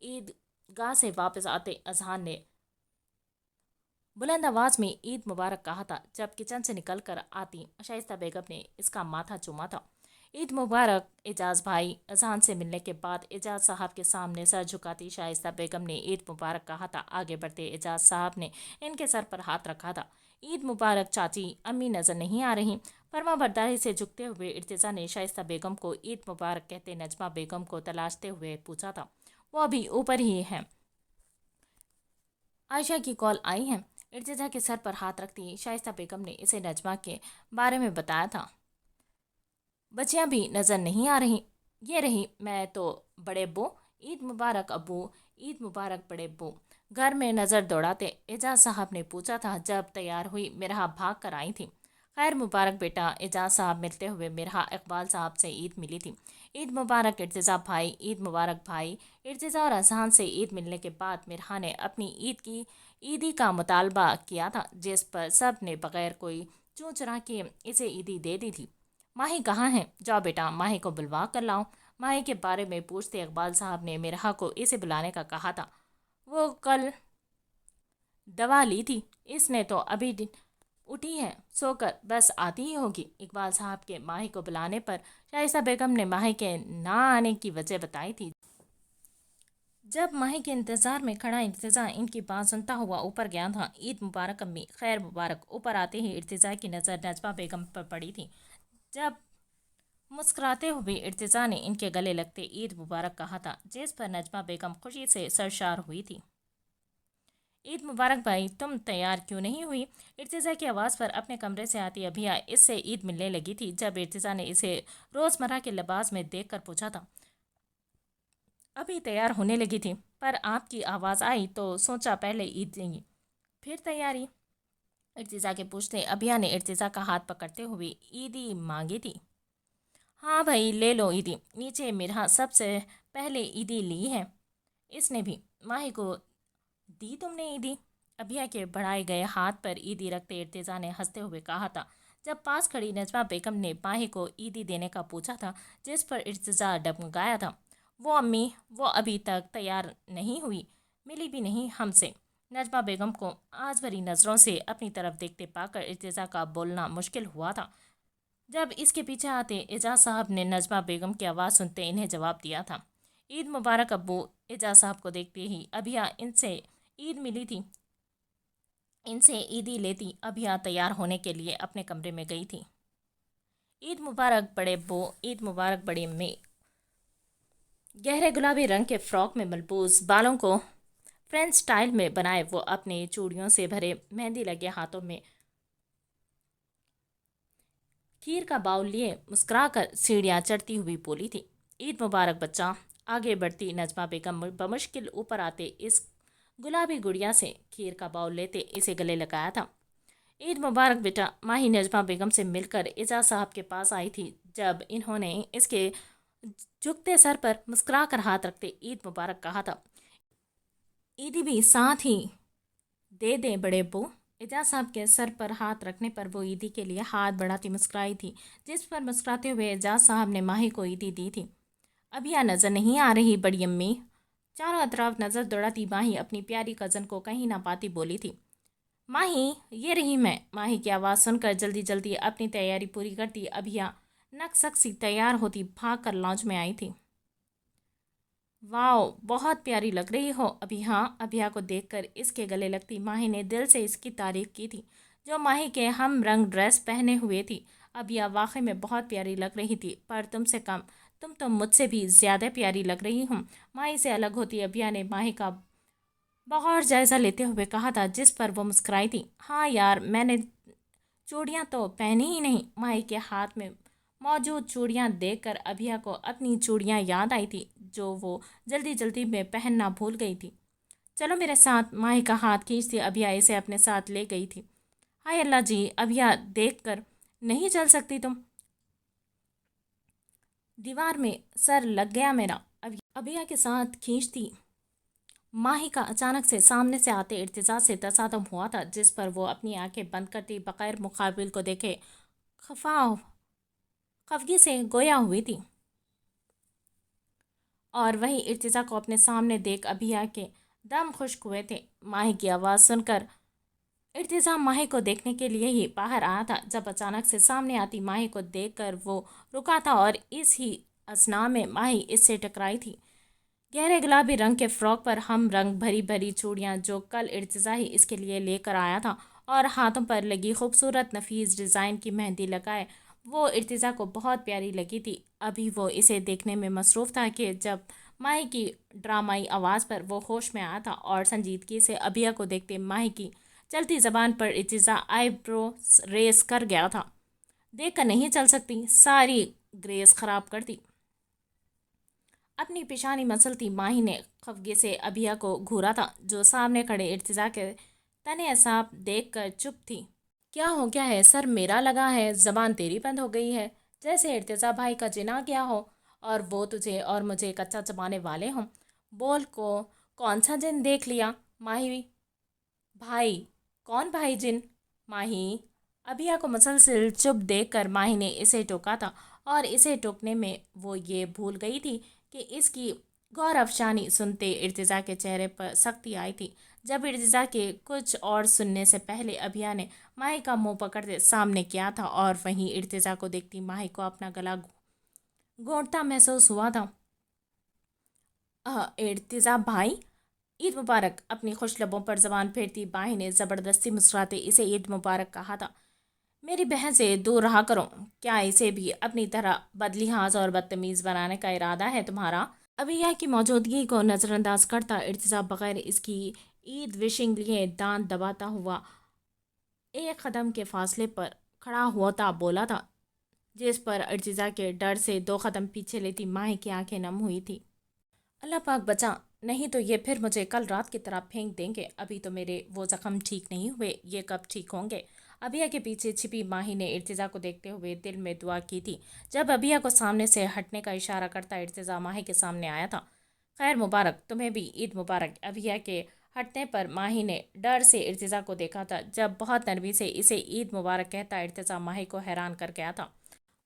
ईद गाह से वापस आते अजहान ने बुलंद आवाज में ईद मुबारक कहा था। जब किचन से निकल कर आती शाइस्ता बेगम ने इसका माथा चूमा था। ईद मुबारक एजाज भाई। अजहान से मिलने के बाद एजाज साहब के सामने सर झुकाती शाइस्ता बेगम ने ईद मुबारक कहा था। आगे बढ़ते एजाज साहब ने इनके सर पर हाथ रखा था। ईद मुबारक चाची, अम्मी नजर नहीं आ रही। फरमा बरदारी से झुकते हुए इर्तिजा ने शाइस्ता बेगम को ईद मुबारक कहते नजमा बेगम को तलाशते हुए पूछा था। वो अभी ऊपर ही है, आयशा की कॉल आई है। इर्तिजा के सर पर हाथ रखती शाइस्ता बेगम ने इसे नजमा के बारे में बताया था। बच्चियां भी नजर नहीं आ रही। ये रही मैं तो, बड़े अब्बू। ईद मुबारक अब्बू। ईद मुबारक बड़े अब्बू। घर में नज़र दौड़ाते एजाज साहब ने पूछा था। जब तैयार हुई मिरहा भाग कर आई थी। खैर मुबारक बेटा। एजाज साहब मिलते हुए मिरहा इकबाल साहब से ईद मिली थी। ईद मुबारक इर्तिजा भाई। ईद मुबारक भाई। इर्तिजा और अजहान से ईद मिलने के बाद मिरहा ने अपनी ईदी का मुतालबा किया था, जिस पर सब ने बगैर कोई चूँ चरा के इसे ईदी दे दी थी। माही कहाँ है? जाओ बेटा माही को बुलवा कर लाओ। माही के बारे में पूछते इकबाल साहब ने मिरहा को इसे बुलाने का कहा था। वो कल दवा ली थी, इसने तो अभी उठी है, सोकर बस आती ही होगी। इकबाल साहब के माही को बुलाने पर शाइस्ता बेगम ने माही के ना आने की वजह बताई थी। जब माही के इंतजार में खड़ा इर्तिजा इनकी बात सुनता हुआ ऊपर गया था। ईद मुबारक अम्मी, खैर मुबारक। ऊपर आते ही इर्तिजा की नज़र नजमा बेगम पर पड़ी थी। जब मुस्कुराते हुए इर्तिजा ने इनके गले लगते ईद मुबारक कहा था, जिस पर नजमा बेगम खुशी से सरशार हुई थी। ईद मुबारक भाई, तुम तैयार क्यों नहीं हुई? इर्तिजा की आवाज़ पर अपने कमरे से आती अभिया इससे ईद मिलने लगी थी। जब इर्तिजा ने इसे रोज़मर्रा के लिबास में देखकर पूछा था। अभी तैयार होने लगी थी, पर आपकी आवाज़ आई तो सोचा पहले ईद लेंगी फिर तैयारी। इर्तिजा के पूछते अभिया ने इर्तिजा का हाथ पकड़ते हुए ईदी मांगी थी। हाँ भाई ले लो ईदी। नीचे मिरहा सबसे पहले ईदी ली है, इसने भी। माही को दी तुमने ईदी? अभिया के बढ़ाए गए हाथ पर ईदी रखते इर्तिजा ने हंसते हुए कहा था। जब पास खड़ी नजमा बेगम ने माही को ईदी देने का पूछा था, जिस पर इर्तिजा डगमगाया था। वो अम्मी, वो अभी तक तैयार नहीं हुई, मिली भी नहीं हमसे। नजमा बेगम को आज भरी नज़रों से अपनी तरफ देखते पाकर इर्तिजा का बोलना मुश्किल हुआ था। जब इसके पीछे आते एजाज साहब ने नजमा बेगम की आवाज़ सुनते इन्हें जवाब दिया था। ईद मुबारक अब्बू। एजाज साहब को देखते ही अभिया इनसे ईद मिली थी, इनसे ईदी लेती अभिया तैयार होने के लिए अपने कमरे में गई थी। ईद मुबारक बड़े अब्बू, ईद मुबारक बड़ी अम्मी। गहरे गुलाबी रंग के फ्रॉक में मलबूस बालों को फ्रेंच स्टाइल में बनाए वो अपने चूड़ियों से भरे मेहंदी लगे हाथों में खीर का बाउल लिए मुस्कुराकर सीढ़ियाँ चढ़ती हुई बोली थी। ईद मुबारक बच्चा। आगे बढ़ती नजमा बेगम बमुश्किल ऊपर आते इस गुलाबी गुड़िया से खीर का बाउल लेते इसे गले लगाया था। ईद मुबारक बेटा। माही नजमा बेगम से मिलकर एजाज साहब के पास आई थी। जब इन्होंने इसके झुकते सर पर मुस्कुराकर हाथ रखते ईद मुबारक कहा था, ईदी भी साथ ही दे दे बड़े अब्बू। एजाज साहब के सर पर हाथ रखने पर वो ईदी के लिए हाथ बढ़ाती मुस्कुराई थी, जिस पर मुस्कुराते हुए एजाज साहब ने माही को ईदी दी थी। अब यह नजर नहीं आ रही बड़ी अम्मी? चारों तरफ नजर दौड़ाती माही अपनी प्यारी कजन को कहीं ना पाती बोली थी। माही, ये रही मैं। माही की आवाज़ सुनकर जल्दी जल्दी अपनी तैयारी पूरी करती अभिया नकसक सी तैयार होती भाग कर लॉन्च में आई थी। वाओ, बहुत प्यारी लग रही हो अभिया। अभिया को देखकर इसके गले लगती माही ने दिल से इसकी तारीफ की थी, जो माही के हम रंग ड्रेस पहने हुए थी। अभिया वाकई में बहुत प्यारी लग रही थी, पर तुमसे कम। तुम तो मुझसे भी ज़्यादा प्यारी लग रही हूँ। माही से अलग होती अभिया ने माही का बगौर जायज़ा लेते हुए कहा था, जिस पर वो मुस्कुराई थी। हाँ यार, मैंने चूड़ियाँ तो पहनी ही नहीं। माही के हाथ में मौजूद चूड़ियाँ देखकर अभिया को अपनी चूड़ियाँ याद आई थी, जो वो जल्दी जल्दी में पहनना भूल गई थी। चलो मेरे साथ। माही का हाथ खींचती अभिया इसे अपने साथ ले गई थी। हाय अल्लाह जी, अभिया देख कर नहीं चल सकती तुम? दीवार में सर लग गया मेरा। अभिया के साथ खींचती माही का अचानक से सामने से आते इर्तिजा से तसादम हुआ था, जिस पर वो अपनी आंखें बंद करती बगैर मुकाबिल को देखे खफगी से गोया हुई थी। और वही इर्तिजा को अपने सामने देख अभिया के दम खुश्क हुए थे। माही की आवाज़ सुनकर इर्तिजा माही को देखने के लिए ही बाहर आया था, जब अचानक से सामने आती माही को देखकर वो रुका था और इस ही असना में माही इससे टकराई थी। गहरे गुलाबी रंग के फ्रॉक पर हम रंग भरी भरी चूड़ियाँ, जो कल इर्तिजा ही इसके लिए लेकर आया था, और हाथों पर लगी खूबसूरत नफीस डिज़ाइन की मेहंदी लगाए वो इर्तिजा को बहुत प्यारी लगी थी। अभी वो इसे देखने में मसरूफ़ था कि जब माही की ड्रामाई आवाज़ पर वो होश में आया था और संजीदगी से अभिया को देखते माही की चलती ज़बान पर इर्तिजा आईब्रो रेस कर गया था। देख कर नहीं चल सकती, सारी ग्रेस ख़राब कर दी। अपनी पेशानी मसलती माही ने खफगे से अभिया को घूरा था, जो सामने खड़े इर्तिजा के तने असाब देख कर चुप थी। क्या हो गया है? सर मेरा लगा है, जबान तेरी बंद हो गई है, जैसे इर्तिजा भाई का जिना गया हो और वो तुझे और मुझे कच्चा चबाने वाले हों। बोल को कौन सा जिन देख लिया? माही भाई। कौन भाई जिन? माही। अभिया को मुसलसल चुप देखकर माही ने इसे टोका था, और इसे टोकने में वो ये भूल गई थी कि इसकी गौर अफशानी सुनते इर्तिजा के चेहरे पर सख्ती आई थी। जब इर्तिजा के कुछ और सुनने से पहले अभिया ने माही का मुंह पकड़ते सामने किया था, और वहीं इर्तिजा को देखती माही को अपना गला घोंटता महसूस हुआ था। इर्तिजा भाई, ईद मुबारक। अपनी खुश लबों पर जबान फेरती माही ने ज़बरदस्ती मुस्कुराते इसे ईद मुबारक कहा था। मेरी बहन से दूर रहा करो। क्या इसे भी अपनी तरह बदलिहाज और बदतमीज़ बनाने का इरादा है तुम्हारा? अभिया की मौजूदगी को नज़रअंदाज करता इर्तिजा बगैर इसकी ईद विशिंग लिए दांत दबाता हुआ एक कदम के फासले पर खड़ा होता बोला था, जिस पर इर्तिजा के डर से दो कदम पीछे लेती माही की आंखें नम हुई थी। अल्लाह पाक बचा, नहीं तो ये फिर मुझे कल रात की तरह फेंक देंगे। अभी तो मेरे वो ज़ख्म ठीक नहीं हुए, ये कब ठीक होंगे? अभिया के पीछे छिपी माही ने इर्तिजा को देखते हुए दिल में दुआ की थी। जब अभिया को सामने से हटने का इशारा करता इर्तिजा माही के सामने आया था, खैर मुबारक, तुम्हें भी ईद मुबारक। अभिया के हटने पर माही ने डर से इर्तिज़ा को देखा था। जब बहुत नरमी से इसे ईद मुबारक कहता, इर्तिज़ा माही को हैरान कर गया था।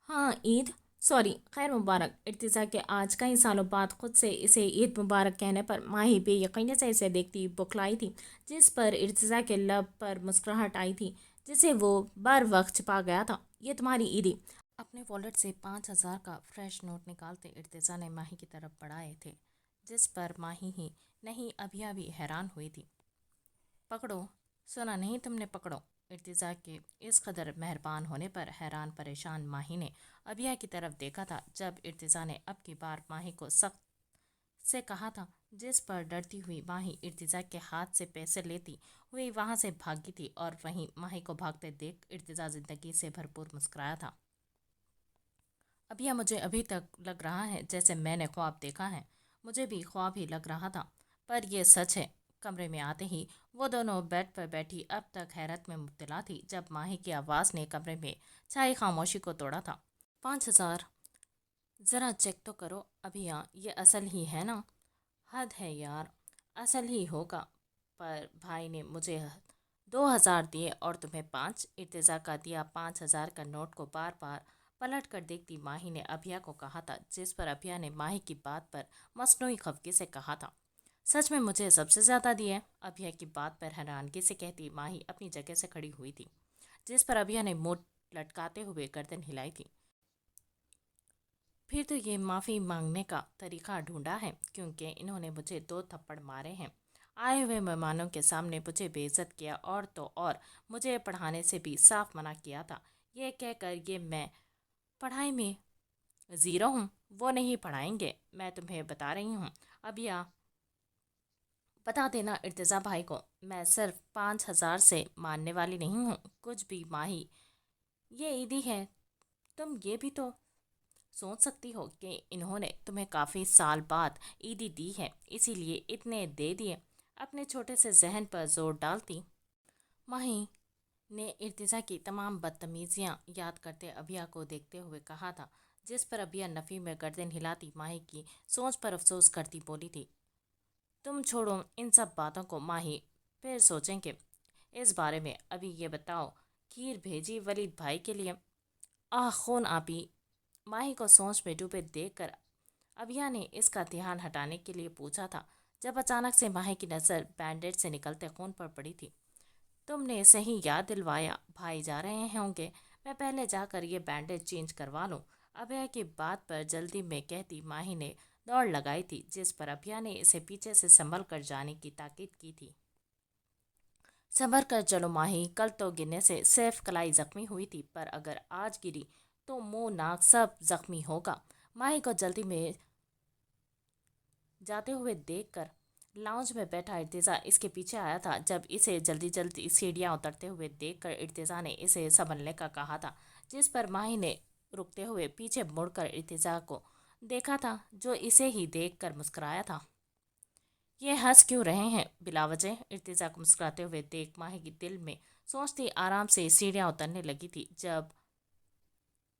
हाँ ईद, सॉरी, खैर मुबारक। इर्तिज़ा के आज कई सालों बाद खुद से इसे ईद मुबारक कहने पर माही बेयकीनी से इसे देखती बुखलाई थी, जिस पर इर्तिज़ा के लब पर मुस्कुराहट आई थी जिसे वो बर वक्त छिपा गया था। ये तुम्हारी ईदी। अपने वॉलेट से 5,000 का फ्रेश नोट निकालते इर्तिज़ा ने माही की तरफ बढ़ाए थे, जिस पर माही ही नहीं अभिया भी हैरान हुई थी। पकड़ो, सुना नहीं तुमने, पकड़ो। इर्तिज़ा के इस कदर मेहरबान होने पर हैरान परेशान माही ने अभिया की तरफ देखा था। जब इर्तिज़ा ने अब की बार माही को सख्त से कहा था, जिस पर डरती हुई माही इर्तिज़ा के हाथ से पैसे लेती हुई वहाँ से भागी थी, और वहीं माही को भागते देख इर्तिज़ा जिंदगी से भरपूर मुस्कुराया था। अभिया, मुझे अभी तक लग रहा है जैसे मैंने ख्वाब देखा है। मुझे भी ख्वाब ही लग रहा था, पर यह सच है। कमरे में आते ही वो दोनों बेड पर बैठी अब तक हैरत में मुब्तला थी, जब माही की आवाज़ ने कमरे में छाई खामोशी को तोड़ा था। 5,000, ज़रा चेक तो करो अभिया, ये असल ही है ना? हद है यार, असल ही होगा। पर भाई ने मुझे 2,000 दिए और तुम्हें 5। इर्तिज़ा का दिया 5,000 का नोट को बार बार पलट कर देखती माही ने अभिया को कहा था, जिस पर अभिया ने माही की बात पर मसनूई खफगी से कहा था, सच में मुझे सबसे ज़्यादा दिए? अभिया की बात पर हैरानगी से कहती माही अपनी जगह से खड़ी हुई थी, जिस पर अभिया ने मुंह लटकाते हुए गर्दन हिलाई थी। फिर तो ये माफ़ी मांगने का तरीका ढूंढा है, क्योंकि इन्होंने मुझे 2 थप्पड़ मारे हैं। आए हुए मेहमानों के सामने मुझे बेइज्जत किया, और तो और मुझे पढ़ाने से भी साफ मना किया था। ये कहकर ये मैं पढ़ाई में ज़ीरो हूँ, वो नहीं पढ़ाएंगे, मैं तुम्हें बता रही हूँ। अब या बता देना इर्तिज़ा भाई को, मैं सिर्फ 5,000 से मानने वाली नहीं हूँ कुछ भी। माही, ये ईदी है, तुम ये भी तो सोच सकती हो कि इन्होंने तुम्हें काफ़ी साल बाद ईदी दी है, इसीलिए इतने दे दिए। अपने छोटे से जहन पर जोर डालती माही ने इर्तिज़ा की तमाम बदतमीजियां याद करते अभिया को देखते हुए कहा था, जिस पर अभिया नफ़ी में गर्दन हिलाती माही की सोच पर अफसोस करती बोली थी, तुम छोड़ो इन सब बातों को माही, फिर सोचेंगे इस बारे में। अभी ये बताओ, खीर भेजी वलीद भाई के लिए? आह खून आपी। माही को सोच में डूबे देखकर अभिया ने इसका ध्यान हटाने के लिए पूछा था, जब अचानक से माही की नज़र बैंडेज से निकलते खून पर पड़ी थी। तुमने सही याद दिलवाया, भाई जा रहे होंगे, मैं पहले जाकर ये बैंडेज चेंज करवा लूँ। अभया की बात पर जल्दी में कहती माही ने दौड़ लगाई थी, जिस पर अभया ने इसे पीछे से संभल कर जाने की ताकीद की थी। संभल कर चलो माही, कल तो गिरने से सिर्फ कलाई जख्मी हुई थी, पर अगर आज गिरी तो मुंह नाक सब जख्मी होगा। माही को जल्दी में जाते हुए देखकर लाउंज में बैठा इर्तिज़ा इसके पीछे आया था। जब इसे जल्दी जल्दी सीढ़ियाँ उतरते हुए देखकर इर्तिज़ा ने इसे संभलने का कहा था, जिस पर माही ने रुकते हुए पीछे मुड़कर इर्तिज़ा को देखा था, जो इसे ही देखकर मुस्कुराया था। ये हंस क्यों रहे हैं बिलावजह? इर्तिज़ा को मुस्कुराते हुए देख माही की दिल में सोचती आराम से सीढ़ियाँ उतरने लगी थी। जब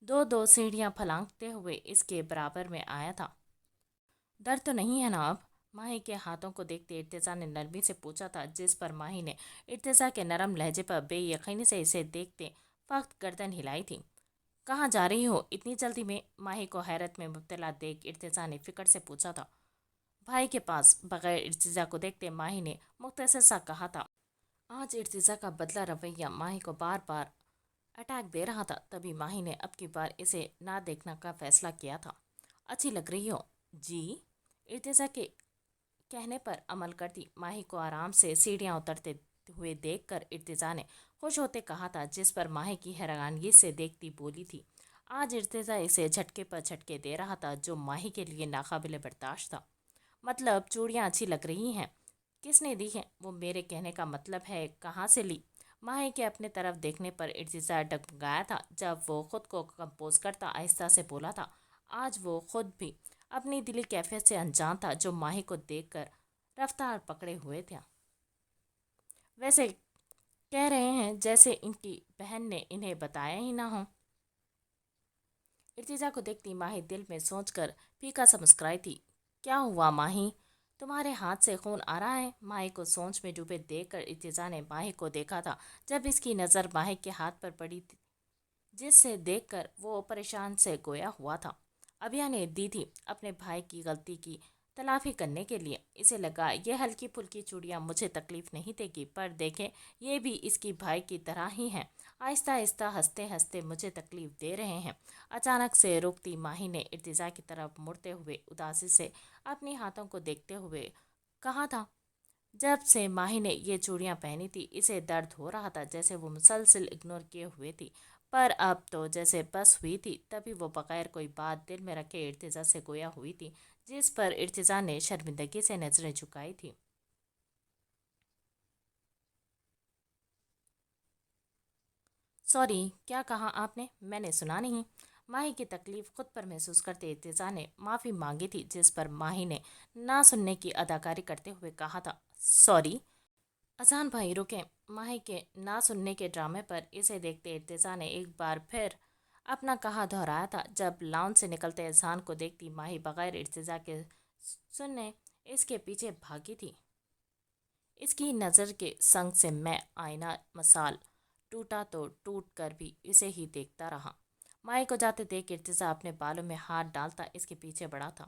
दो दो सीढ़ियाँ फलांगते हुए इसके बराबर में आया था। दर्द तो नहीं है ना अब? माही के हाथों को देखते इर्तिज़ा ने नरमी से पूछा था, जिस पर माही ने इर्तिज़ा के नरम लहजे पर बेयकीनी से इसे देखते वक्त गर्दन हिलाई थी। कहाँ जा रही हो इतनी जल्दी में? माही को हैरत में मुब्तला देख इर्तिज़ा ने फिक्र से पूछा था। भाई के पास। बगैर इर्तिज़ा को देखते माही ने मुख्तसर सा कहा था। आज इर्तिज़ा का बदला रवैया माही को बार बार अटैक दे रहा था, तभी माही ने अब की बार इसे ना देखने का फैसला किया था। अच्छी लग रही हो जी? इर्तिज़ा के कहने पर अमल करती माही को आराम से सीढ़ियाँ उतरते हुए देखकर इर्तिज़ा ने खुश होते कहा था, जिस पर माही की हैरानगी से देखती बोली थी। आज इर्तिज़ा इसे झटके पर झटके दे रहा था, जो माही के लिए नाकाबिले बर्दाश्त था। मतलब चूड़ियाँ अच्छी लग रही हैं, किसने दी है? वो मेरे कहने का मतलब है कहाँ से ली? माही के अपने तरफ देखने पर इर्तिज़ा डगमगाया था। जब वो खुद को कंपोज करता आहिस्ता से बोला था। आज वो खुद भी अपनी दिली कैफियत से अनजान था, जो माही को देखकर रफ्तार पकड़े हुए था। वैसे कह रहे हैं जैसे इनकी बहन ने इन्हें बताया ही ना हो। इर्तिज़ा को देखती माही दिल में सोचकर फीका सा मुस्कुराई थी। کیا ہوا ماہی؟ تمہارے ہاتھ سے خون آ رہا ہے؟ ماہی کو سوچ میں ڈوبے دیکھ کر ارتزا نے ماہی کو دیکھا تھا جب اس کی نظر ماہی کے ہاتھ پر پڑی تھی، جس سے دیکھ کر وہ پریشان سے گویا ہوا تھا۔ ابھیا نے دی تھی اپنے بھائی کی غلطی کی تلافی کرنے کے لیے۔ اسے لگا یہ ہلکی پھلکی چوڑیاں مجھے تکلیف نہیں دے گی، پر دیکھیں یہ بھی اس کی بھائی کی طرح ہی ہیں، آہستہ آہستہ ہنستے ہنستے مجھے تکلیف دے رہے ہیں۔ اچانک سے رکتی ماہی نے ارتزا کی طرف مڑتے ہوئے اداسی سے اپنے ہاتھوں کو دیکھتے ہوئے کہا تھا، جب سے ماہی نے یہ چوڑیاں پہنی تھی اسے درد ہو رہا تھا، جیسے وہ مسلسل اگنور کیے ہوئے تھی، پر اب تو جیسے بس ہوئی تھی۔ تبھی وہ بغیر کوئی بات دل میں رکھے ارتزا سے گویا ہوئی تھی، جس پر ارتزا نے شرمندگی سے نظریں جھکائی تھی۔ سوری، کیا کہا آپ نے؟ میں نے سنا نہیں۔ ماہی کی تکلیف خود پر محسوس کرتے ارتزا نے معافی مانگی تھی، جس پر ماہی نے نہ سننے کی اداکاری کرتے ہوئے کہا تھا، سوری۔ اذان بھائی رکیں۔ ماہی کے نہ سننے کے ڈرامے پر اسے دیکھتے ارتزا نے ایک بار پھر اپنا کہا دہرایا تھا۔ جب لاؤنج سے نکلتے اذان کو دیکھتی ماہی بغیر ارتزا کے سننے اس کے پیچھے بھاگی تھی۔ اس کی نظر کے سنگ سے میں آئینہ مثال ٹوٹا تو ٹوٹ کر بھی اسے ہی دیکھتا رہا۔ ماہی کو جاتے دیکھ ارتزا اپنے بالوں میں ہاتھ ڈالتا اس کے پیچھے بڑھا تھا۔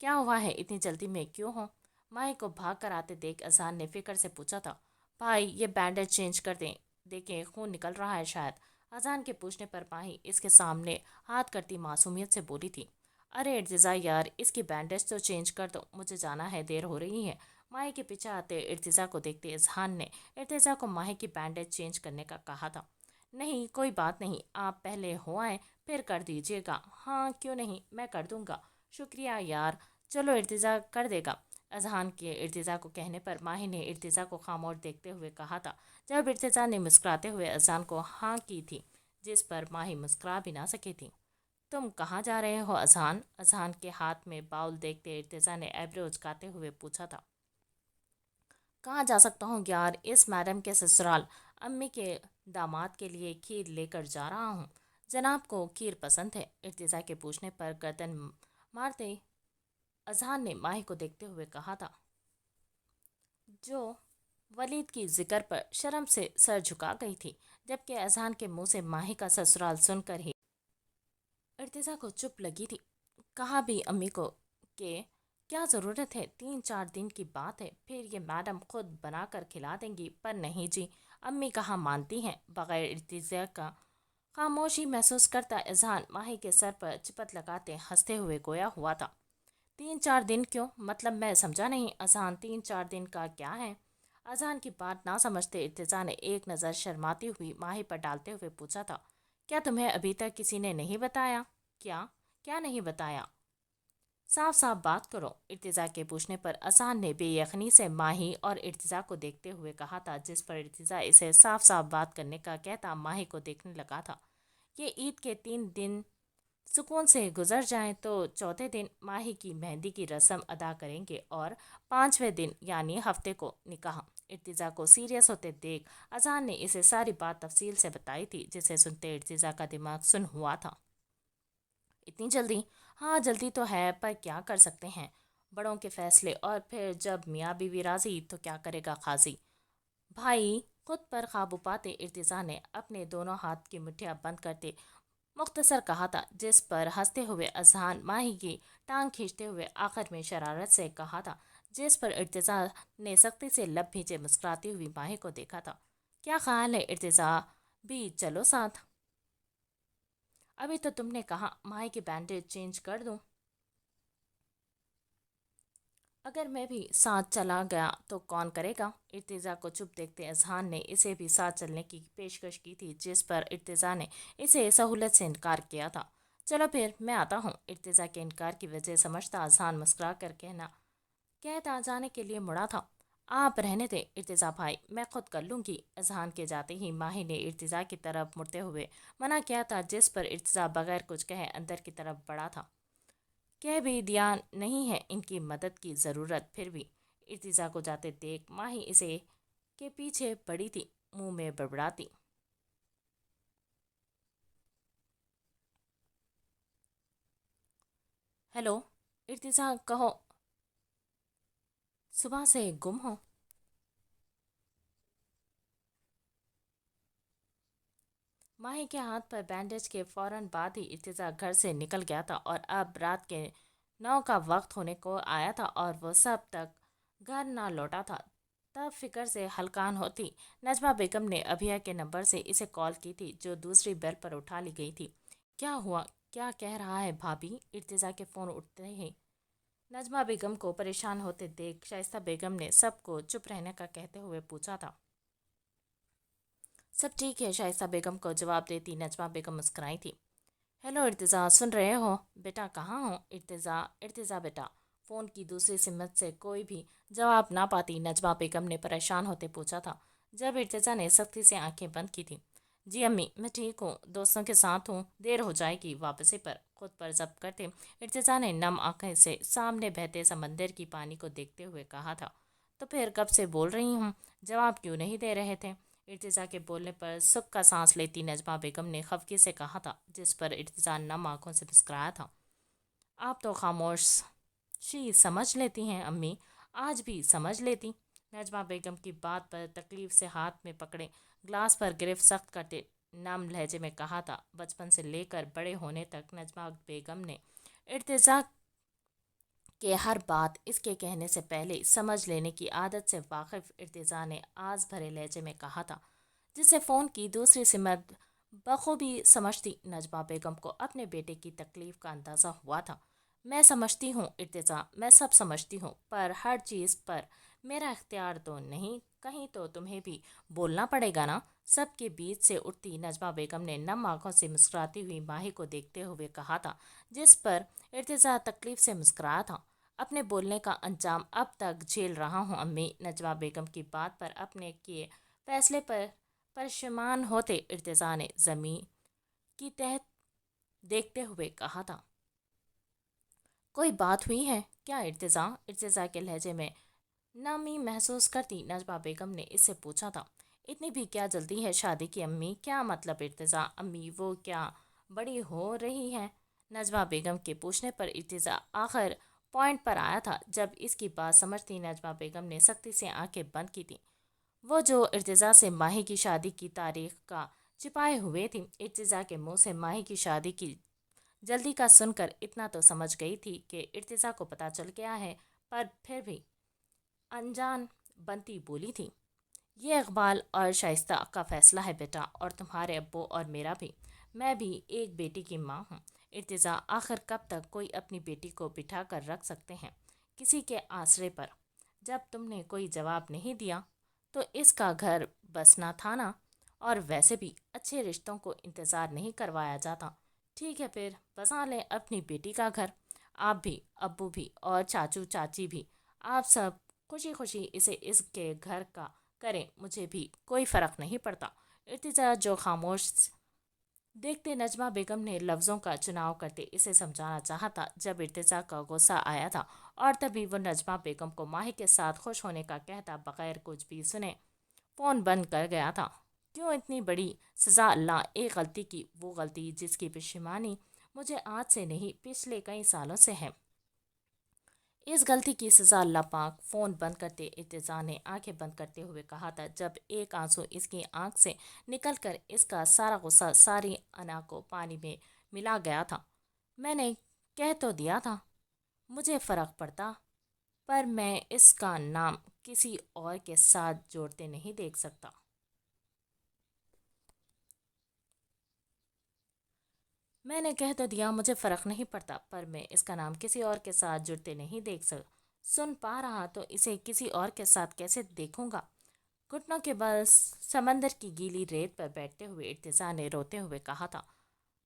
کیا ہوا ہے؟ اتنی جلدی میں کیوں ہو؟ ماہی کو بھاگ کر آتے دیکھ اذان نے فکر سے پوچھا تھا۔ بھائی یہ بینڈیج چینج کر دیں، دیکھیں خون نکل رہا ہے شاید۔ اذان کے پوچھنے پر ماہی اس کے سامنے ہاتھ کرتی معصومیت سے بولی تھی، ارے ارتزا یار، اس کی بینڈیج تو چینج کر دو، مجھے جانا ہے، دیر ہو رہی ہے۔ ماہی کے پیچھے آتے ارتزا کو دیکھتے اذہان نے ارتزا کو ماہی کی بینڈیج چینج کرنے کا کہا تھا۔ نہیں کوئی بات نہیں، آپ پہلے ہو آئے پھر کر دیجیے گا۔ ہاں کیوں نہیں، میں کر دوں گا، شکریہ یار، چلو ارتزا کر دے گا۔ اذہان کے ارتزا کو کہنے پر ماہی نے ارتزا کو خاموش دیکھتے ہوئے کہا تھا، جب ارتزا نے مسکراتے ہوئے اذہان کو ہاں کی تھی، جس پر ماہی مسکرا بھی نہ سکی تھی۔ تم کہاں جا رہے ہو اذہان؟ اذہان کے ہاتھ میں باؤل دیکھتے ارتزا نے ایبرو اچکاتے ہوئے پوچھا تھا۔ کہاں جا سکتا ہوں یار، اس میڈم کے سسرال امی کے داماد کے لیے کھیر لے کر جا رہا ہوں۔ جناب کو کھیر پسند ہے؟ ارتزا کے پوچھنے پر گردن مارتے اذہان نے ماہی کو دیکھتے ہوئے کہا تھا، جو ولید کی ذکر پر شرم سے سر جھکا گئی تھی، جبکہ اذہان کے منہ سے ماہی کا سسرال سن کر ہی ارتزا کو چپ لگی تھی۔ کہا بھی امی کو کہ کیا ضرورت ہے، 3 4 دن کی بات ہے، پھر یہ میڈم خود بنا کر کھلا دیں گی، پر نہیں جی، امی کہاں مانتی ہیں۔ بغیر ارتزا کا خاموشی محسوس کرتا اذہان ماہی کے سر پر چپت لگاتے ہنستے ہوئے گویا ہوا تھا۔ 3 4 دن کیوں؟ مطلب میں سمجھا نہیں اذہان، 3 4 دن کا کیا ہے؟ اذہان کی بات نہ سمجھتے ارتزا نے ایک نظر شرماتی ہوئی ماہی پر ڈالتے ہوئے پوچھا تھا، کیا تمہیں ابھی تک کسی نے نہیں بتایا؟ کیا کیا نہیں بتایا؟ صاف صاف بات کرو۔ ارتزا کے پوچھنے پر اذہان نے بے یقینی سے ماہی اور ارتزا کو دیکھتے ہوئے کہا تھا، جس پر ارتزا اسے صاف صاف بات کرنے کا کہتا ماہی کو دیکھنے لگا تھا۔ یہ عید کے 3 دن سکون سے گزر جائیں تو چوتھے دن ماہی کی مہندی کی رسم ادا کریں گے اور 5ویں دن یعنی ہفتے کو نکاح۔ ارتزا کو سیریس ہوتے دیکھ اذہان نے اسے ساری بات تفصیل سے بتائی تھی، جسے سنتے ارتزا کا دماغ سن ہوا تھا۔ اتنی جلدی؟ ہاں جلدی تو ہے، پر کیا کر سکتے ہیں، بڑوں کے فیصلے، اور پھر جب میاں بیوی راضی تو کیا کرے گا قاضی۔ بھائی خود پر قابو پاتے ارتزا نے اپنے دونوں ہاتھ کی مٹھیاں بند کرتے مختصر کہا تھا، جس پر ہنستے ہوئے اذہان ماہی کی ٹانگ کھینچتے ہوئے آخر میں شرارت سے کہا تھا، جس پر ارتزا نے سختی سے لب بھیجے مسکراتی ہوئی ماہی کو دیکھا تھا۔ کیا خیال ہے ارتزا، بھی چلو ساتھ؟ ابھی تو تم نے کہا ماہی کی بینڈیج چینج کر دوں۔ اگر میں بھی ساتھ چلا گیا تو کون کرے گا؟ ارتزا کو چپ دیکھتے اذہان نے اسے بھی ساتھ چلنے کی پیشکش کی تھی، جس پر ارتزا نے اسے سہولت سے انکار کیا تھا۔ چلو پھر میں آتا ہوں۔ ارتزا کے انکار کی وجہ سمجھتا اذہان مسکرا کر کہتا جانے کے لیے مڑا تھا۔ آپ رہنے دیں ارتزا بھائی، میں خود کر لوں گی۔ اذہان کے جاتے ہی ماہی نے ارتزا کی طرف مڑتے ہوئے منع کیا تھا، جس پر ارتزا بغیر کچھ کہے اندر کی طرف بڑھا تھا۔ کہہ بھی دیا نہیں ہے ان کی مدد کی ضرورت، پھر بھی ارتزا کو جاتے دیکھ ماہی اسے کے پیچھے پڑی تھی، منہ میں بڑبڑاتی، ہیلو ارتزا کہو صبح سے گم ہو۔ ماہی کے ہاتھ پر بینڈیج کے فوراً بعد ہی ارتزا گھر سے نکل گیا تھا اور اب رات کے 9 کا وقت ہونے کو آیا تھا اور وہ سب تک گھر نہ لوٹا تھا۔ تب فکر سے ہلکان ہوتی نجمہ بیگم نے ابھیا کے نمبر سے اسے کال کی تھی جو دوسری بیل پر اٹھا لی گئی تھی۔ کیا ہوا؟ کیا کہہ رہا ہے بھابھی؟ ارتزا کے فون اٹھتے ہی نجمہ بیگم کو پریشان ہوتے دیکھ شائستہ بیگم نے سب کو چپ رہنے کا کہتے ہوئے پوچھا تھا۔ سب ٹھیک ہے، شائستہ بیگم کو جواب دیتی نجمہ بیگم مسکرائی تھی۔ ہیلو ارتزا، سن رہے ہو؟ بیٹا کہاں ہو؟ ارتزا بیٹا۔ فون کی دوسری سمت سے کوئی بھی جواب نہ پاتی نجمہ بیگم نے پریشان ہوتے پوچھا تھا جب ارتزا نے سختی سے آنکھیں بند کی تھیں۔ جی امی، میں ٹھیک ہوں، دوستوں کے ساتھ ہوں، دیر ہو جائے گی واپسی پر۔ خود پر ضبط کرتے ارتزا نے نم آنکھیں سے سامنے بہتے سمندر کی پانی کو دیکھتے ہوئے کہا تھا۔ تو پھر کب سے بول رہی ہوں، جواب کیوں نہیں دے رہے تھے؟ ارتزا کے بولنے پر سکھ کا سانس لیتی نجمہ بیگم نے خفگی سے کہا تھا جس پر ارتزا نم آنکھوں سے مسکرایا تھا۔ آپ تو خاموشی سمجھ لیتی ہیں امی، آج بھی سمجھ لیتی۔ نجمہ بیگم کی بات پر تکلیف سے ہاتھ میں پکڑے گلاس پر گرفت سخت کرتے نم لہجے میں کہا تھا۔ بچپن سے لے کر بڑے ہونے تک نجمہ بیگم نے ارتزا کہ ہر بات اس کے کہنے سے پہلے سمجھ لینے کی عادت سے واقف ارتزا نے آز بھرے لہجے میں کہا تھا جسے فون کی دوسری سمت بخوبی سمجھتی نجمہ بیگم کو اپنے بیٹے کی تکلیف کا اندازہ ہوا تھا۔ میں سمجھتی ہوں ارتزا، میں سب سمجھتی ہوں، پر ہر چیز پر میرا اختیار تو نہیں، کہیں تو تمہیں بھی بولنا پڑے گا نا۔ سب کے بیچ سے اٹھتی نجمہ بیگم نے نم آنکھوں سے مسکراتی ہوئی ماہی کو دیکھتے ہوئے کہا تھا جس پر ارتزا تکلیف سے مسکرایا تھا۔ اپنے بولنے کا انجام اب تک جھیل رہا ہوں امی۔ نجمہ بیگم کی بات پر اپنے کیے فیصلے پر پشیمان ہوتے ارتزا نے زمین کی تحت دیکھتے ہوئے کہا تھا۔ کوئی بات ہوئی ہے کیا ارتزا؟ ارتزا کے لہجے میں نامی محسوس کرتی نجمہ بیگم نے اس سے پوچھا تھا۔ اتنی بھی کیا جلدی ہے شادی کی امی؟ کیا مطلب ارتزا؟ امی وہ کیا بڑی ہو رہی ہے؟ نجمہ بیگم کے پوچھنے پر ارتزا آخر پوائنٹ پر آیا تھا جب اس کی بات سمجھتی نجمہ بیگم نے سختی سے آنکھیں بند کی تھیں۔ وہ جو ارتزا سے ماہی کی شادی کی تاریخ کا چھپائے ہوئے تھی۔ ارتزا کے منہ سے ماہی کی شادی کی جلدی کا سن کر اتنا تو سمجھ گئی تھی کہ ارتزا کو پتہ چل گیا ہے، پر پھر بھی انجان بنتی بولی تھی۔ یہ اقبال اور شائستہ کا فیصلہ ہے بیٹا، اور تمہارے ابو اور میرا بھی۔ میں بھی ایک بیٹی کی ماں ہوں۔ ارتزا آخر کب تک کوئی اپنی بیٹی کو بٹھا کر رکھ سکتے ہیں کسی کے آسرے پر؟ جب تم نے کوئی جواب نہیں دیا تو اس کا گھر بسنا تھا نا، اور ویسے بھی اچھے رشتوں کو انتظار نہیں کروایا جاتا۔ ٹھیک ہے پھر بسا لیں اپنی بیٹی کا گھر، آپ بھی، ابو بھی اور چاچو چاچی بھی، آپ سب خوشی خوشی اسے اس کے گھر کا کریں، مجھے بھی کوئی فرق نہیں پڑتا۔ ارتزا جو خاموش دیکھتے نجمہ بیگم نے لفظوں کا چناؤ کرتے اسے سمجھانا چاہا تھا جب ارتزا کا غصہ آیا تھا، اور تبھی وہ نجمہ بیگم کو ماہی کے ساتھ خوش ہونے کا کہتا بغیر کچھ بھی سنے فون بند کر گیا تھا۔ کیوں اتنی بڑی سزا اللہ؟ ایک غلطی کی، وہ غلطی جس کی پشیمانی مجھے آج سے نہیں پچھلے کئی سالوں سے ہے۔ اس غلطی کی سزا اللہ پاک۔ فون بند کرتے ارتزا نے آنکھیں بند کرتے ہوئے کہا تھا جب ایک آنسو اس کی آنکھ سے نکل کر اس کا سارا غصہ ساری انا کو پانی میں ملا گیا تھا۔ میں نے کہہ تو دیا تھا مجھے فرق پڑتا، پر میں اس کا نام کسی اور کے ساتھ جوڑتے نہیں دیکھ سکتا۔ میں نے کہہ تو دیا مجھے فرق نہیں پڑتا، پر میں اس کا نام کسی اور کے ساتھ جڑتے نہیں دیکھ سن پا رہا تو اسے کسی اور کے ساتھ کیسے دیکھوں گا؟ گھٹنوں کے بل سمندر کی گیلی ریت پر بیٹھتے ہوئے ارتزا نے روتے ہوئے کہا تھا۔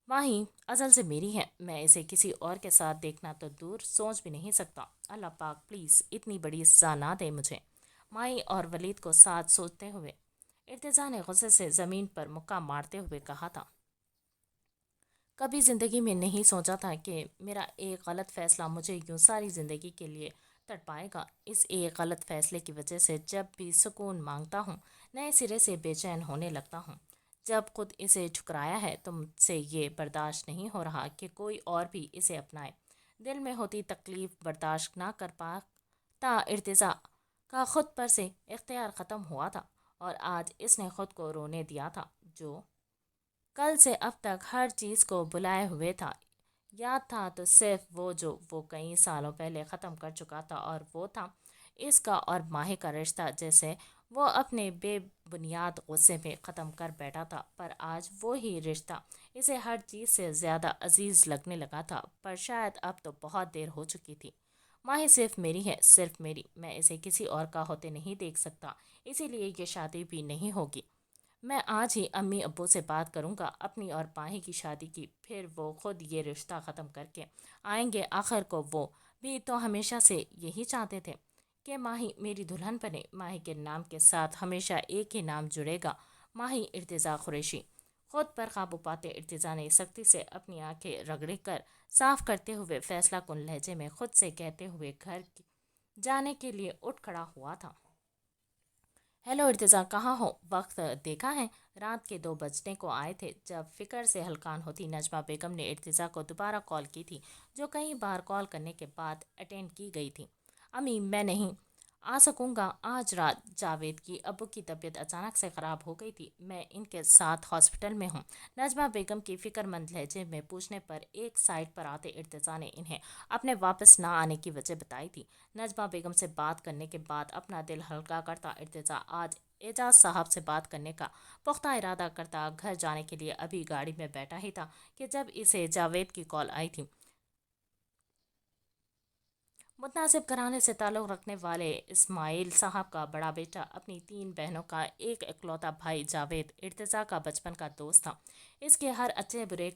ماہی ازل سے میری ہے، میں اسے کسی اور کے ساتھ دیکھنا تو دور سوچ بھی نہیں سکتا۔ اللہ پاک پلیز اتنی بڑی سزا نہ دے مجھے۔ ماہی اور ولید کو ساتھ سوچتے ہوئے ارتزا نے غصے سے زمین پر مکہ مارتے ہوئے کہا تھا۔ کبھی زندگی میں نہیں سوچا تھا کہ میرا ایک غلط فیصلہ مجھے یوں ساری زندگی کے لیے تڑپائے گا۔ اس ایک غلط فیصلے کی وجہ سے جب بھی سکون مانگتا ہوں نئے سرے سے بے چین ہونے لگتا ہوں۔ جب خود اسے ٹھکرایا ہے تو مجھ سے یہ برداشت نہیں ہو رہا کہ کوئی اور بھی اسے اپنائے۔ دل میں ہوتی تکلیف برداشت نہ کر پاتا ارتضا کا خود پر سے اختیار ختم ہوا تھا، اور آج اس نے خود کو رونے دیا تھا جو کل سے اب تک ہر چیز کو بلائے ہوئے تھا۔ یاد تھا تو صرف وہ جو وہ کئی سالوں پہلے ختم کر چکا تھا، اور وہ تھا اس کا اور ماہی کا رشتہ، جیسے وہ اپنے بے بنیاد غصے میں ختم کر بیٹھا تھا، پر آج وہی رشتہ اسے ہر چیز سے زیادہ عزیز لگنے لگا تھا۔ پر شاید اب تو بہت دیر ہو چکی تھی۔ ماہی صرف میری ہے، صرف میری، میں اسے کسی اور کا ہوتے نہیں دیکھ سکتا، اسی لیے یہ شادی بھی نہیں ہوگی۔ میں آج ہی امی ابو سے بات کروں گا اپنی اور ماہی کی شادی کی، پھر وہ خود یہ رشتہ ختم کر کے آئیں گے۔ آخر کو وہ بھی تو ہمیشہ سے یہی چاہتے تھے کہ ماہی میری دلہن بنے۔ ماہی کے نام کے ساتھ ہمیشہ ایک ہی نام جڑے گا، ماہی ارتضیٰ قریشی۔ خود پر قابو پاتے ارتضیٰ نے سختی سے اپنی آنکھیں رگڑ کر صاف کرتے ہوئے فیصلہ کن لہجے میں خود سے کہتے ہوئے گھر جانے کے لیے اٹھ کھڑا ہوا تھا۔ ہیلو ارتضیٰ، کہاں ہو؟ وقت دیکھا ہے؟ رات کے 2 بجنے کو آئے تھے۔ جب فکر سے ہلکان ہوتی نجمہ بیگم نے ارتضیٰ کو دوبارہ کال کی تھی، جو کئی بار کال کرنے کے بعد اٹینڈ کی گئی تھی۔ امی، میں نہیں آ سکوں گا آج رات۔ جاوید کی ابو کی طبیعت اچانک سے خراب ہو گئی تھی، میں ان کے ساتھ ہاسپٹل میں ہوں۔ نجمہ بیگم کی فکر مند لہجے میں پوچھنے پر ایک سائڈ پر آتے ارتضیٰ نے انہیں اپنے واپس نہ آنے کی وجہ بتائی تھی۔ نجمہ بیگم سے بات کرنے کے بعد اپنا دل ہلکا کرتا ارتضیٰ آج اعجاز صاحب سے بات کرنے کا پختہ ارادہ کرتا گھر جانے کے لیے ابھی گاڑی میں بیٹھا ہی تھا کہ جب اسے جاوید کی کال آئی تھی۔ متناسب گھرانے سے تعلق رکھنے والے اسماعیل صاحب کا بڑا بیٹا اپنی 3 بہنوں کا ایک اکلوتا بھائی جاوید ارتضیٰ کا بچپن کا دوست تھا۔ اس کے ہر اچھے برے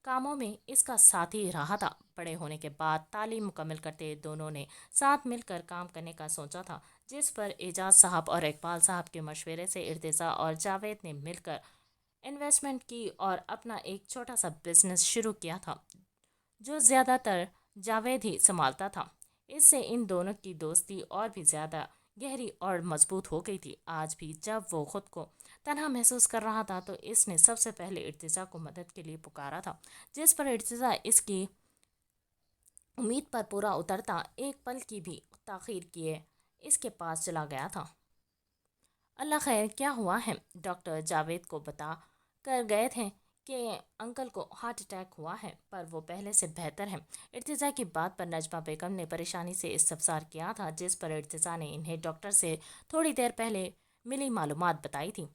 کاموں میں اس کا ساتھی رہا تھا۔ بڑے ہونے کے بعد تعلیم مکمل کرتے دونوں نے ساتھ مل کر کام کرنے کا سوچا تھا، جس پر اعجاز صاحب اور اقبال صاحب کے مشورے سے ارتضیٰ اور جاوید نے مل کر انویسٹمنٹ کی اور اپنا ایک چھوٹا سا بزنس شروع کیا تھا، جو زیادہ تر جاوید ہی سنبھالتا تھا۔ اس سے ان دونوں کی دوستی اور بھی زیادہ گہری اور مضبوط ہو گئی تھی۔ آج بھی جب وہ خود کو تنہا محسوس کر رہا تھا تو اس نے سب سے پہلے ارتضیٰ کو مدد کے لیے پکارا تھا، جس پر ارتضیٰ اس کی امید پر پورا اترتا ایک پل کی بھی تاخیر کیے اس کے پاس چلا گیا تھا۔ اللہ خیر، کیا ہوا ہے؟ ڈاکٹر جاوید کو بتا کر گئے تھے کہ انکل کو ہارٹ اٹیک ہوا ہے، پر وہ پہلے سے بہتر ہیں۔ ارتضیٰ کی بات پر نجمہ بیگم نے پریشانی سے استفسار کیا تھا، جس پر ارتضیٰ نے انہیں ڈاکٹر سے تھوڑی دیر پہلے ملی معلومات بتائی تھی۔